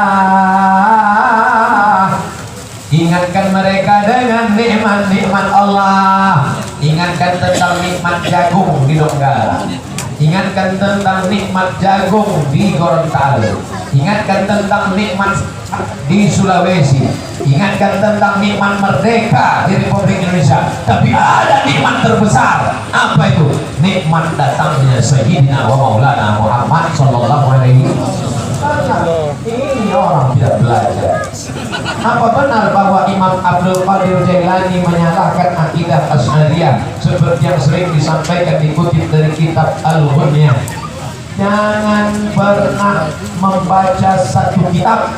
Ingatkan mereka dengan nikmat-nikmat Allah. Ingatkan tentang nikmat jagung di Donggala. Ingatkan tentang nikmat jagung di Gorontalo. Ingatkan tentang nikmat di Sulawesi. Ingatkan tentang nikmat merdeka di Republik Indonesia. Tapi ada nikmat terbesar. Apa itu? Nikmat datangnya Sayyidina wa Maulana Muhammad sallallahu alaihi wasallam. Ini orang tidak belajar. Apa benar bahwa Imam Abdul Qadir Jailani menyalahkan akidah Asy'ariyah seperti yang sering disampaikan dikutip dari kitab Al-Ghunyah? Jangan pernah membaca satu kitab,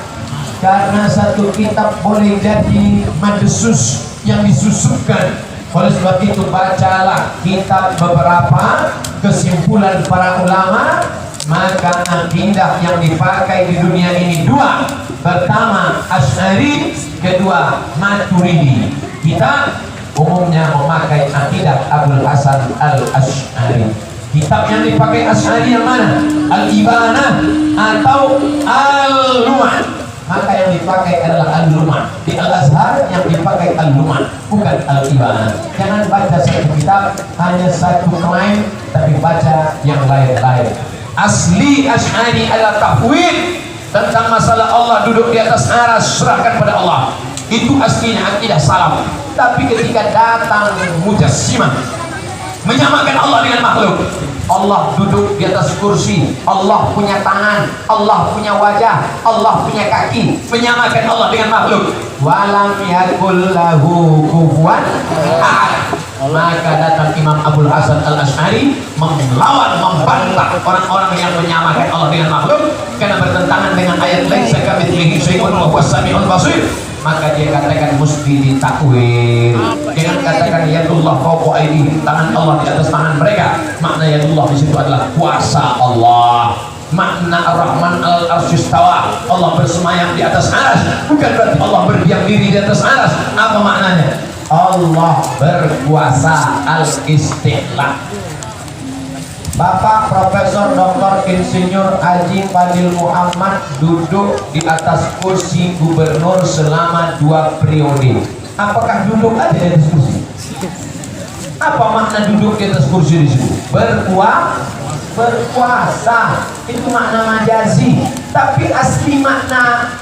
karena satu kitab boleh jadi madesus yang disusupkan. Oleh sebab itu bacalah kitab beberapa kesimpulan para ulama, maka akidah yang dipakai di dunia ini dua. Pertama Asy'ari, kedua Maturidi. Kita umumnya memakai akidah Abul Hasan Al-Asy'ari. Kitab yang dipakai Asy'ari yang mana? Al-Ibanah atau Al-Lum'ah? Maka yang dipakai adalah Al-Lum'ah. Di Al-Azhar yang dipakai Al-Lum'ah, bukan Al-Ibanah. Jangan baca satu kitab hanya satu klaim, tapi baca yang lain-lain. Asli Asy'ari adalah tafwid, tentang masalah Allah duduk di atas aras, serahkan pada Allah. Itu aslinya akidah salaf. Tapi ketika datang Mujassimah, menyamakan Allah dengan makhluk, Allah duduk di atas kursi, Allah punya tangan, Allah punya wajah, Allah punya kaki, menyamakan Allah dengan makhluk. Walam yakul lahu kufuwan ahad. Maka datang Imam Abul Hasan Al-Asy'ari melawan, membantah orang-orang yang menyamakan Allah dengan makhluk, karena bertentangan dengan ayat laisa kamitslihi syai'un wa huwas samiul basir. Maka dia katakan mesti ditakwil. Jangan katakan yadullah fawqa aydihim, tangan Allah di atas tangan mereka. Makna yadullah di situ adalah kuasa Allah. Makna Ar-Rahman Al-Arsyistawa, Allah bersemayam di atas aras, bukan berarti Allah berdiam diri di atas aras. Apa maknanya? Allah berkuasa al-istiqlal. Bapak Profesor Dr. Insinyur Haji Fadil Muhammad duduk di atas kursi gubernur selama 2 periode. Apakah duduk aja di atas kursi? Apa makna duduk di atas kursi di situ? Berkuasa. Itu makna majazi. Tapi asli makna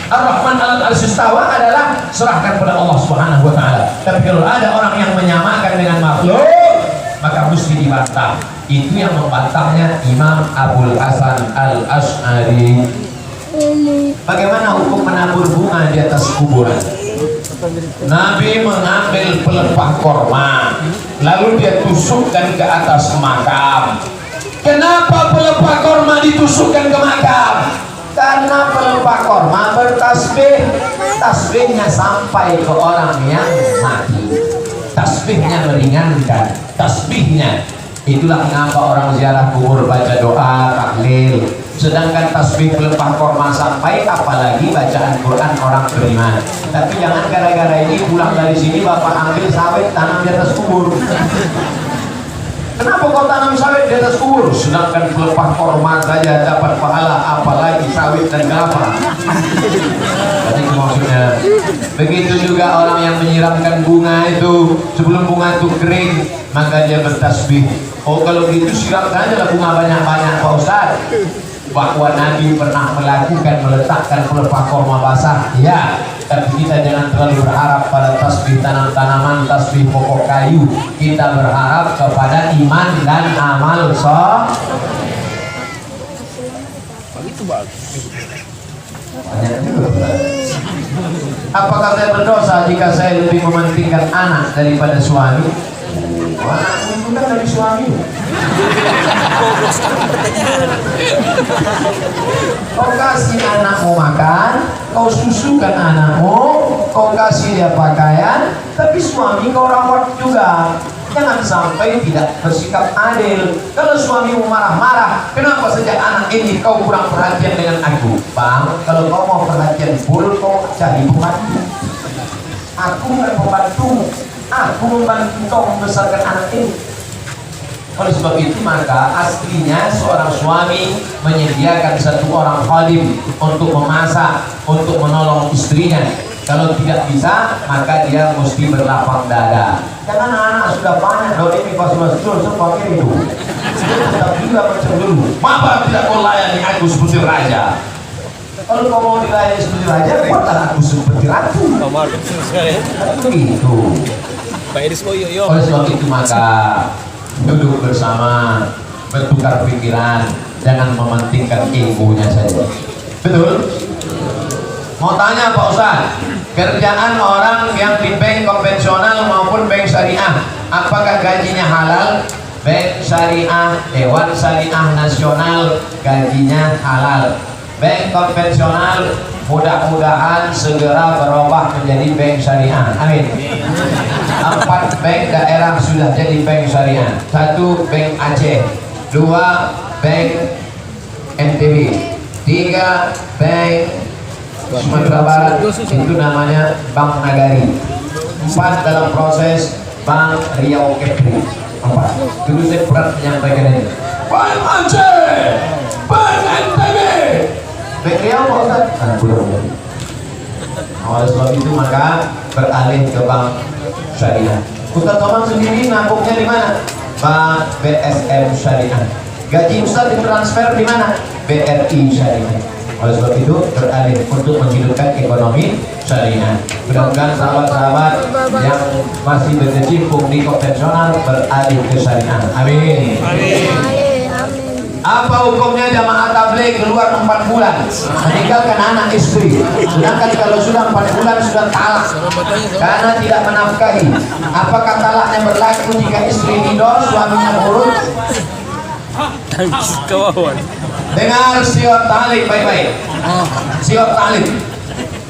Ar-Rahman Al-Arsyistawa adalah serahkan pada Allah Subhanahu wa taala. Tapi kalau ada orang yang menyamakan dengan makhluk, maka mesti dibantah. Itu yang membantahnya Imam Abul Hasan Al-Asy'ari. Bagaimana hukum menabur bunga di atas kuburan? Nabi mengambil pelepah korma, lalu dia tusukkan ke atas makam. Kenapa pelepah korma ditusukkan ke makam? Karena pelepah korma bertasbih, tasbihnya sampai ke orang yang mati, tasbihnya meringankan, tasbihnya. Itulah mengapa orang ziarah kubur baca doa, tahlil. Sedangkan tasbih pelepah korma sampai, apalagi bacaan Quran orang beriman. Tapi jangan gara-gara ini pulang dari sini bapak ambil sawit tanam di atas kubur. Kenapa kau tanam sawit di atas kubur? Sedangkan pelepah korma saja dapat pahala, apalagi sawit dan kelapa. Jadi maksudnya begitu juga orang yang menyiramkan bunga itu, sebelum bunga itu kering maka dia bertasbih. Oh kalau gitu siramkan aja lah bunga banyak-banyak Pak Ustaz. Bahwa Nabi pernah meletakkan pelepah korma basah, ya, tapi kita jangan terlalu berharap pada tasbih tanam-tanaman, tasbih pokok kayu. Kita berharap kepada iman dan amal soleh. Apakah saya berdosa jika saya lebih mementingkan anak daripada suami? Anak itu kan dari suami. Kau kasih anakmu makan, kau susukan anakmu, kau kasih dia pakaian, tapi suami kau rawat juga. Jangan sampai tidak bersikap adil. Kalau suamimu marah-marah, kenapa sejak anak ini kau kurang perhatian dengan aku? Bang, kalau kau mau perhatian full, kau cari pembantu. Aku bukan pembantu, aku membantu kau membesarkan anak ini. Oleh sebab itu maka aslinya seorang suami menyediakan satu orang khadim untuk memasak, untuk menolong istrinya. Kalau tidak bisa maka dia mesti berlapang dada. Jangan anak sudah banyak, kalau ini pas masuk seperti itu. Tapi juga macam dulu. Mama tidak mau layani aku seperti raja. Kalau kau mau dilayani seperti raja, buatlah aku seperti ratu. Begitu. Oleh sebab itu maka duduk bersama, bertukar pikiran, jangan mementingkan egonya saja. Betul? Mau tanya Pak Ustaz, kerjaan orang yang di bank konvensional maupun bank syariah, apakah gajinya halal? Bank syariah, Dewan Syariah Nasional gajinya halal. Bank konvensional mudah-mudahan segera berubah menjadi bank syariah. Amin. 4 bank daerah sudah jadi bank syariah. 1 bank Aceh, 2 bank NTB, 3 bank Sumatera Barat, itu namanya Bank Nagari. 4 dalam proses Bank Riau Kepri. 4. Dulu saya pernah menyampaikan ini. Bank Aceh, Bank NTB, Bank Riau Pak Ustaz. Oleh sebab itu maka beralih ke bank syariah. Ustaz Tomang sendiri nabungnya di mana? Bank BSM Syariah. Gaji Ustaz ditransfer di mana? BRI Syariah. Oleh sebab itu beralih untuk menghidupkan ekonomi syariah. Mudah-mudahan sahabat-sahabat yang masih berkecimpung di konvensional beralih ke syariah. Amin. Apa hukumnya jamaah tabligh keluar 4 bulan meninggalkan anak istri, sedangkan kalau sudah 4 bulan sudah talak karena tidak menafkahi? Apakah talaknya berlaku jika istri tidur suaminya nurut? Dengar siwat talik baik-baik. Siwat talik.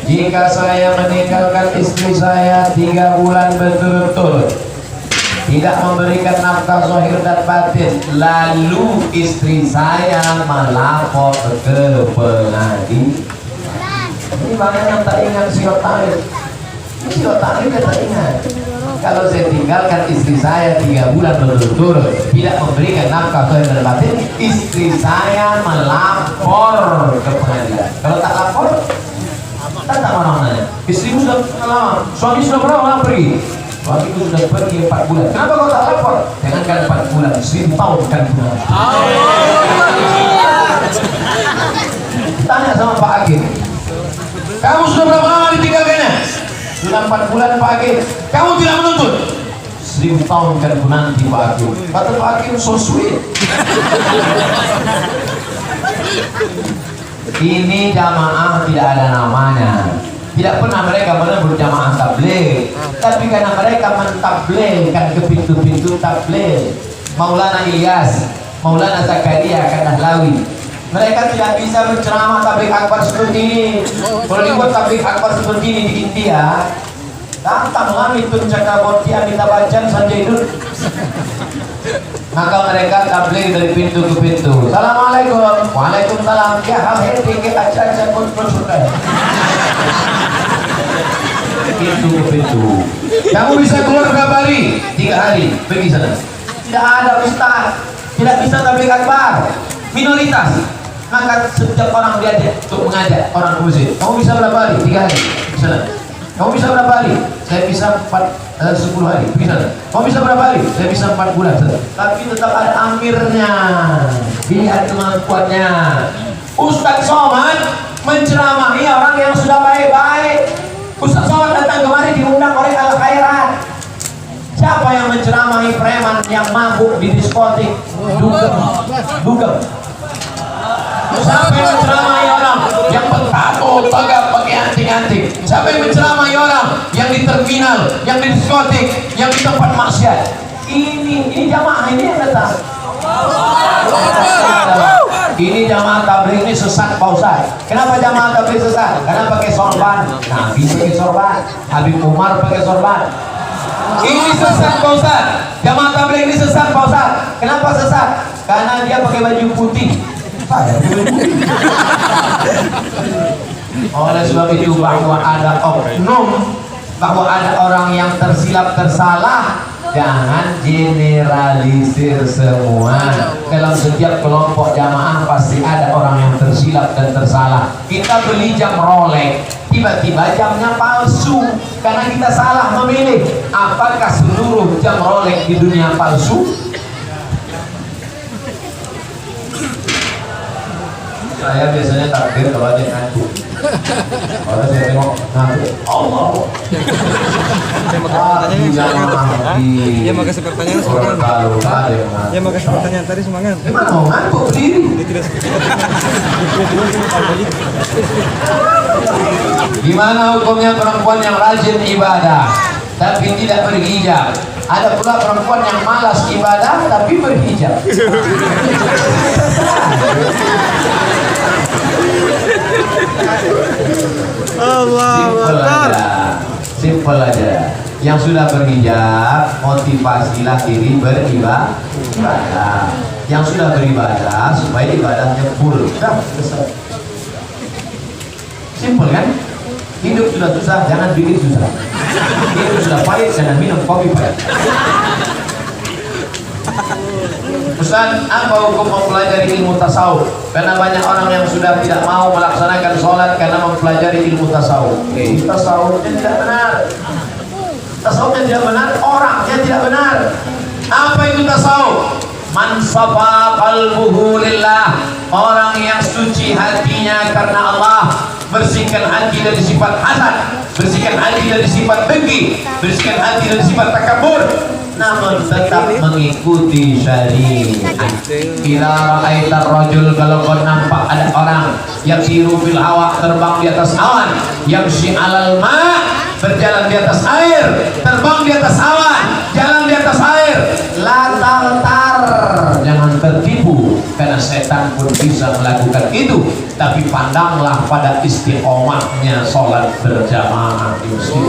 Jika saya meninggalkan istri saya 3 bulan berturut-turut, tidak memberikan nafkah zahir dan batin, lalu istri saya melapor ke pengadilan. Ini banyak yang tak ingat siwat talik. Siwat talik dia tak ingat. Kalau saya tinggalkan istri saya 3 bulan berturut-turut, tidak memberikan nafkah zahir dan batin, istri saya melapor ke pengadilan. Kalau tak lapor, tak mana-mana. Istrimu sudah lama, suami sudah berapa lama pergi? Suamiku sudah pergi 4 bulan. Kenapa kau tak lapor? Jangankan 4 bulan, 1000 tahun kan bulan. Tanya sama Pak Agil, kamu sudah berapa lama ditinggalkannya? Sudah 4 bulan Pak Agil. Kamu tidak menuntut? 1000 tahun kan nanti Pak Agil. Kata Pak Agil, so sweet. Ini jamaah tidak ada namanya. Tidak pernah mereka menyebut jamaah tabligh, tapi karena mereka mentabligkan ke pintu-pintu tabligh. Maulana Ilyas, Maulana Zakaria Kadahlawi, mereka tidak bisa berceramah tabligh akbar seperti ini. Kalau dibuat tabligh akbar seperti ini di India, datanglah itu Chakraborty, Amitabh Bachchan, Sanjay Dutt. Maka mereka tabligh dari pintu ke pintu. Assalamualaikum, waalaikumsalam. Ya hal ini aja pun sudah. Pintu ke pintu. Kamu bisa keluar berapa hari? 3 hari. Pergi sana. Tidak ada ustaz. Tidak bisa tabligh akbar. Minoritas. Maka setiap orang diajak untuk mengajak orang ke masjid. Kamu bisa berapa hari? 3 hari. Di sana. Kamu bisa berapa hari? Saya bisa 10 hari. Pergi sana. Kamu bisa berapa hari? Saya bisa 4 bulan. Tapi tetap ada amirnya. Lihat kemampuannya. Ustaz Somad menceramahi orang yang sudah baik-baik. Ustaz Somad datang kemari diundang oleh Al Khairat. Siapa yang menceramahi preman yang mabuk di diskotik? Dugem. Siapa yang menceramahi orang yang bertato, tegap, pakai anting-anting? Siapa yang menceramahi orang yang di terminal, yang di diskotik, yang di tempat maksiat? Ini jamaah ini yang datang. Ini jamaah tabligh ini sesat Pak Ustaz. Kenapa jamaah tabligh sesat? Karena pakai sorban. Nabi pakai sorban, Habib Umar pakai sorban. Ini sesat Pak Ustaz. Jamaah tabligh ini sesat Pak Ustaz. Kenapa sesat? Karena dia pakai baju putih. Oleh sebab itu bahwa ada oknum, bahwa ada orang yang tersilap tersalah, jangan generalisir semua. Dalam setiap kelompok jamaah pasti ada orang yang tersilap dan tersalah. Kita beli jam Rolex, tiba-tiba jamnya palsu karena kita salah memilih. Apakah seluruh jam Rolex di dunia palsu? Saya biasanya takbir kalau ada yang ngantuk. Kalau saya tengok ngantuk, Allah. Dia mau kasih pertanyaan semangat. Dia mau kasih pertanyaan tadi semangat. Gimana mau ngantuk berdiri? Gimana hukumnya perempuan yang rajin ibadah tapi tidak berhijab? Ada pula perempuan yang malas ibadah tapi berhijab. Simple aja. Yang sudah berhijab, motivasilah diri beribadah. Yang sudah beribadah supaya ibadahnya full. Sudah selesai. Simple kan? Hidup sudah susah, jangan bikin susah. Hidup sudah pahit, jangan minum kopi pahit. Ustaz, apa hukum mempelajari ilmu tasawuf? Karena banyak orang yang sudah tidak mau melaksanakan sholat karena mempelajari ilmu tasawuf. Tasawufnya tidak benar. Tasawufnya tidak benar, orangnya tidak benar. Apa itu tasawuf? Man safa qalbuhu lillah, orang yang suci hatinya karena Allah, bersihkan hati dari sifat hasad, bersihkan hati dari sifat dengki, bersihkan hati dari sifat takabur, namun tetap mengikuti syariat. Bila ra'aitar rajul, kalau kau nampak ada orang yang tiru fil hawa, terbang di atas awan, yang alal ma, berjalan di atas air, terbang di atas awan, jalan di atas air, la taltar, jangan tertipu, karena setan pun bisa melakukan itu. Tapi pandanglah pada istiqomahnya sholat berjamaah di masjid.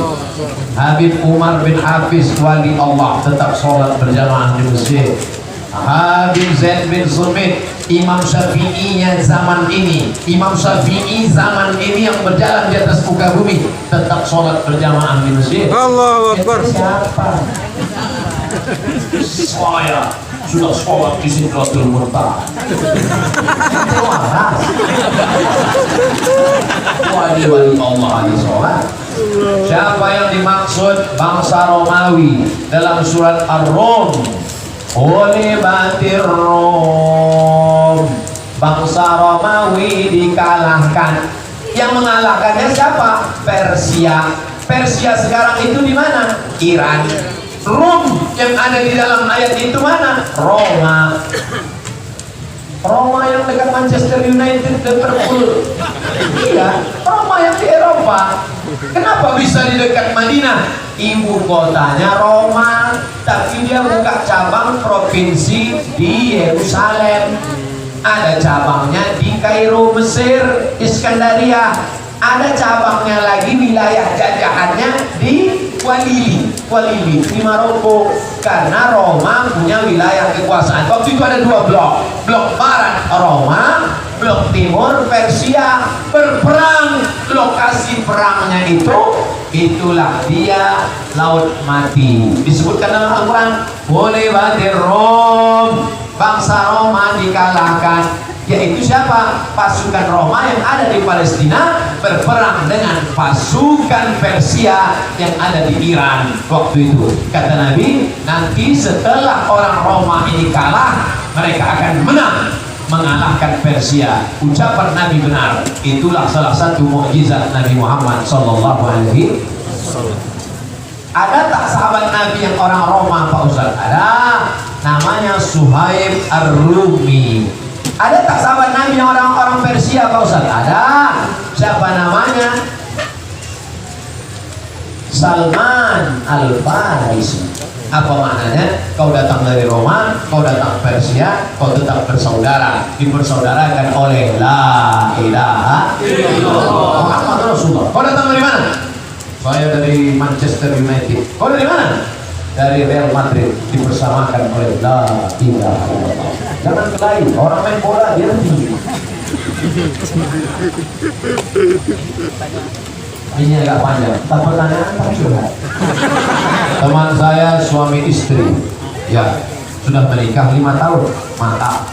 Habib Umar bin Hafiz wali Allah tetap sholat berjamaah di masjid. Habib Zaid bin Sumit, Imam Syafi'inya zaman ini, Imam Syafi'i zaman ini yang berjalan di atas muka bumi, tetap sholat berjamaah di masjid. Allahu Akbar. Siapa? Saya sudah sholat di Sidratul Muntaha. Wali-wali Allah di sholat. Siapa yang dimaksud? Bangsa Romawi dalam surat Ar-Rum. Ulibatir Rum, bangsa Romawi dikalahkan. Yang mengalahkannya siapa? Persia. Persia sekarang itu di mana? Iran. Rum yang ada di dalam ayat itu mana? Roma. Roma yang dekat Manchester United, Liverpool. Iya, Roma yang di Eropa. Kenapa bisa di dekat Madinah? Ibu kotanya Roma, tapi dia buka cabang provinsi di Yerusalem. Ada cabangnya di Kairo, Mesir, Iskandaria. Ada cabangnya lagi, wilayah jajahannya di Kualili di Maroko. Karena Roma punya wilayah kekuasaan. Waktu itu ada dua blok barat Roma, blok timur Persia. Berperang, lokasi perangnya itulah dia Laut Mati. Disebutkan dalam Al-Quran, boleh batir Rom, bangsa Roma dikalahkan. Yaitu siapa? Pasukan Roma yang ada di Palestina berperang dengan pasukan Persia yang ada di Iran waktu itu. Kata Nabi, nanti setelah orang Roma ini kalah, mereka akan menang, mengalahkan Persia. Ucapan Nabi benar. Itulah salah satu mukjizat Nabi Muhammad SAW. Ada tak sahabat Nabi yang orang Roma, Pak Ustaz? Ada. Namanya Suhaib Ar-Rumi. Ada tak sahabat Nabi yang orang-orang Persia, Pak Ustaz? Ada. Siapa namanya? Salman Al-Farisi. Apa maknanya? Kau datang dari Roma, kau datang Persia, kau tetap bersaudara, dipersaudarakan oleh La ilaha illallah Muhammad Rasulullah. Kau datang dari mana? Saya dari Manchester United. Kau dari mana? Dari Real Madrid, dipersamakan oleh La ilaha illallah. Jangan kelahi, orang main bola dia tinggi. Ini agak panjang, tak pertanyaan tak curhat. Teman saya suami istri, ya sudah menikah 5 tahun, mantap.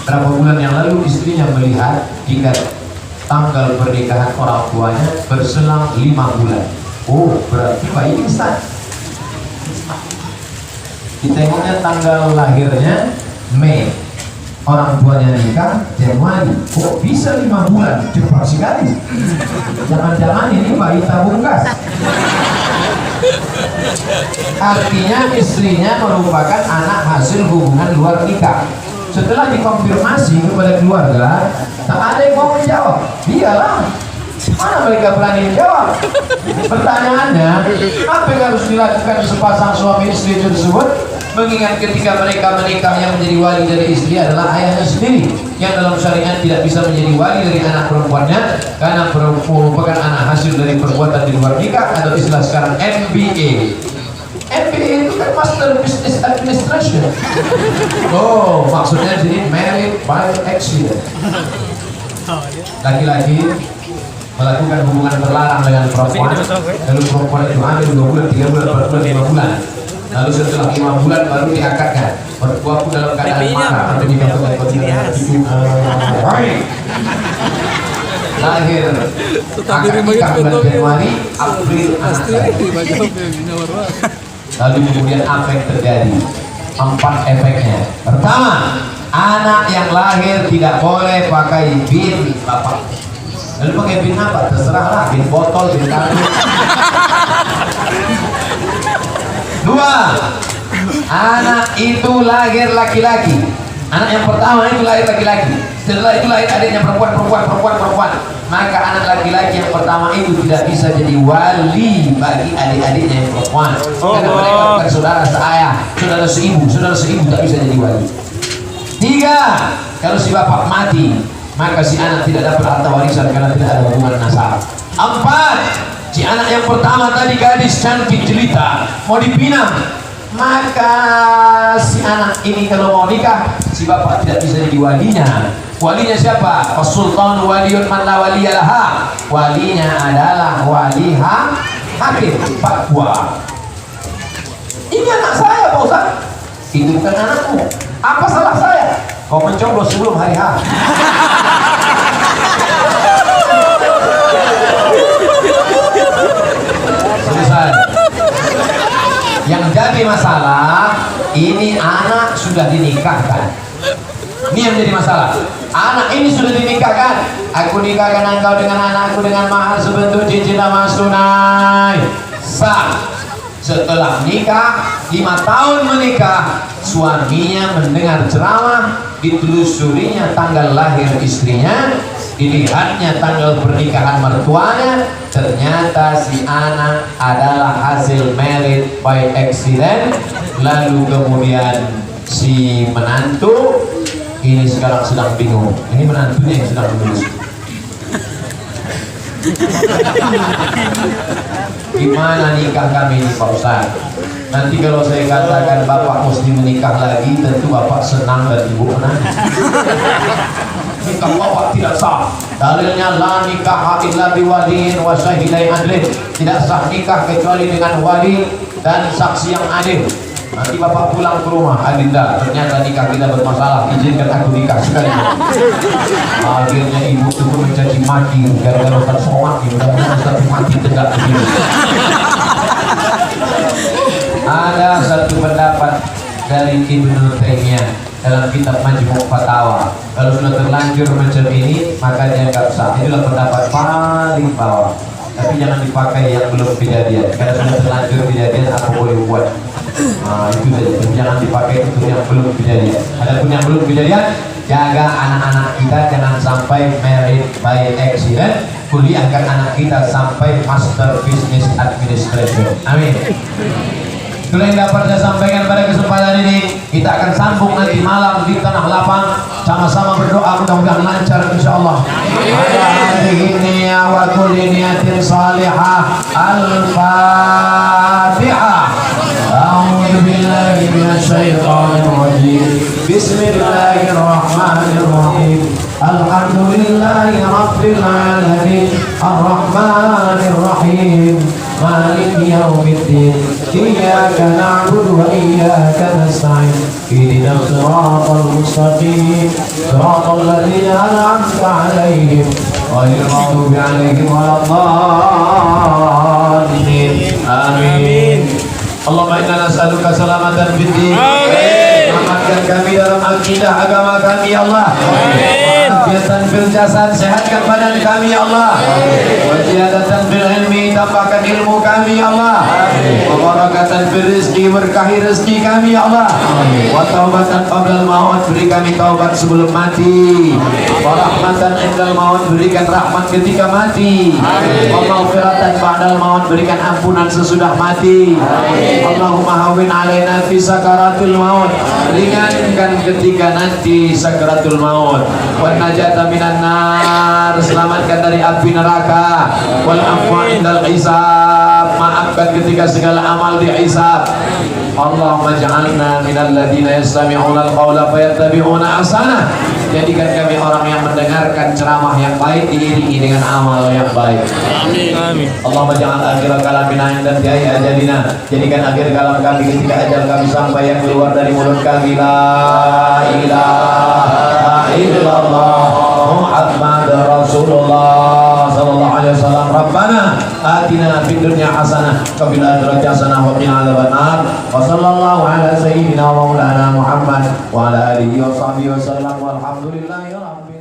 Berapa bulan yang lalu istrinya melihat jika tanggal pernikahan orang tuanya berselang 5 bulan. Oh, berarti bayi instan. Ditengoknya tanggal lahirnya Mei, orang tuanya nikah Januari. Kok bisa 5 bulan? Cepat sekali. Jangan-jangan ini bayi tabung gas. Artinya istrinya merupakan anak hasil hubungan luar nikah. Setelah dikonfirmasi kepada keluarga, tak ada yang mau menjawab. Dialah. Mana mereka berani menjawab? Pertanyaannya, apa yang harus dilakukan sepasang suami istri tersebut? Mengingat ketika mereka menikah, yang menjadi wali dari istri adalah ayahnya sendiri, yang dalam syariat tidak bisa menjadi wali dari anak perempuannya karena merupakan anak hasil dari perbuatan di luar nikah, atau istilah sekarang MBA. MBA itu kan Master Business Administration. Oh, maksudnya jadi married by accident. Laki-laki melakukan hubungan terlarang dengan perempuan, lalu perempuan itu hamil 2 bulan, 3 bulan, 4 bulan, 5 bulan. Lalu setelah 5 bulan baru diakadkan. Mertuaku dalam keadaan marah atau dikatakan lahir akad nikah bulan Januari, April anak saya. Lalu kemudian apa yang terjadi? 4 efeknya. Pertama, anak yang lahir tidak boleh pakai bin bapak. Lalu pakai bin apa? Terserahlah, bin botol, bin kartu. 2, anak itu lahir laki-laki. Anak yang pertama itu lahir laki-laki. Setelah itu lahir adiknya perempuan. Maka anak laki-laki yang pertama itu tidak bisa jadi wali bagi adik-adiknya yang perempuan. Karena mereka bukan saudara seayah, saudara seibu tak bisa jadi wali. 3, kalau si bapak mati, maka si anak tidak dapat harta warisan karena tidak ada hubungan nasab. 4, si anak yang pertama tadi gadis cantik jelita mau dipinang, maka si anak ini kalau mau nikah, si bapak tidak bisa jadi walinya. Walinya siapa? As-sultan waliyun man la waliyalaha. Walinya adalah wali hakim, fatwa. Ini anak saya, Pak Ustaz. Itu bukan anakmu. Apa salah saya? Kau mencoblos sebelum hari H. Selesai. Yang jadi masalah, ini anak sudah dinikahkan. Ini yang jadi masalah. Anak ini sudah dinikahkan. Aku nikahkan engkau dengan anakku dengan mahar sebentuk cincin emas tunai. Sah. Setelah nikah, 5 tahun menikah, suaminya mendengar ceramah, ditelusurinya tanggal lahir istrinya. dilihatnya tanggal pernikahan mertuanya, ternyata si anak adalah hasil married by accident. Lalu kemudian si menantu ini sekarang sedang bingung, ini menantunya yang sedang menulis gimana nikah kami ini Pak Ustaz. Nanti kalau saya katakan bapak mesti menikah lagi, tentu bapak senang dan ibu menangis. Nikah bapak tidak sah, dalilnya la nikah illa biwaliin wa syahidai adlin, tidak sah nikah kecuali dengan wali dan saksi yang adil. Nanti bapak pulang ke rumah, Adinda, ternyata nikah kita bermasalah, izinkan aku nikah sekali. Akhirnya ibu itu pun mencaci maki, gara-gara Ustaz maki, mudah-mudahan Ustaz maki tegak begini. Ada satu pendapat dari Ibnu Taimiyah dalam kitab Majmu' Fatawa, kalau sudah terlanjur macam ini maka dia nggak sah. Itulah pendapat paling bawah, tapi jangan dipakai yang belum kejadian, karena sudah terlanjur kejadian apa boleh buat. Itu saja, jangan dipakai untuk yang belum kejadian. Adapun yang belum kejadian, jaga anak-anak kita jangan sampai married by accident. Kuliahkan anak kita sampai master business administration. Amin. Itulah yang dapat saya sampaikan pada kesempatan ini. Kita akan sambung nanti malam di tanah lapang, sama-sama berdoa mudah-mudahan lancar insyaallah. Ini wa kulli niyatin salihah. Al-Fatihah. A'udzu billahi minasyaitonir rajim. Bismillahirrahmanirrahim. Alhamdulillahi rabbil alamin. Ar-Rahmanir Rahim. Maliki yaumiddin. Iyyaka na'budu wa iyyaka nasta'in. Ihdinas siratal mustaqim. Siratal ladzina an'amta 'alaihim ghairil maghdubi 'alaihim waladdallin. Amin. Allahumma inna nas'aluka salamatan fid din. Selamatkan kami dalam akidah agama kami ya Allah. Wa'afiatan fil jasad, sehatkan badan kami ya Allah. Wa ziyadatan fil ilmi, tambahkan ilmu kami ya Allah. Wa barakatan fil rizki, berkahi rezeki kami ya Allah. Wa taubatan qabla al-maut, beri kami taubat sebelum mati. Wa rahmatan indal maut, berikan rahmat ketika mati. Wa maghfiratan ba'dal maut, berikan ampunan sesudah mati. Allahumma hawwin alaina fi sakaratul maut, ringankan ketika nanti sakaratul maut. Wa najata minan nar, selamatkan dari api neraka. Wal afwa indal hisab, maafkan ketika segala amal dihisab. Allahumma ja'alna minal ladina yastami'una al-qawla fayattabi'una ahsanah. Jadikan kami orang yang mendengarkan ceramah yang baik diiringi dengan amal yang baik. Amin. Allahumma ja'al akhir kalamina inda intiha'i ajalina. Jadikan akhir kalam kami ketika ajal kami sampai yang keluar dari mulut kami la ilaha illallah Muhammad Rasulullah sallallahu alaihi wasallam. Rabbana atina fid dunya hasanah wa fil akhirati hasanah wa qina adzabannar. Wa sallallahu ala sayyidina wa maulana Muhammad wa ala alihi wa sahbihi wasallam. Walhamdulillahi rabbil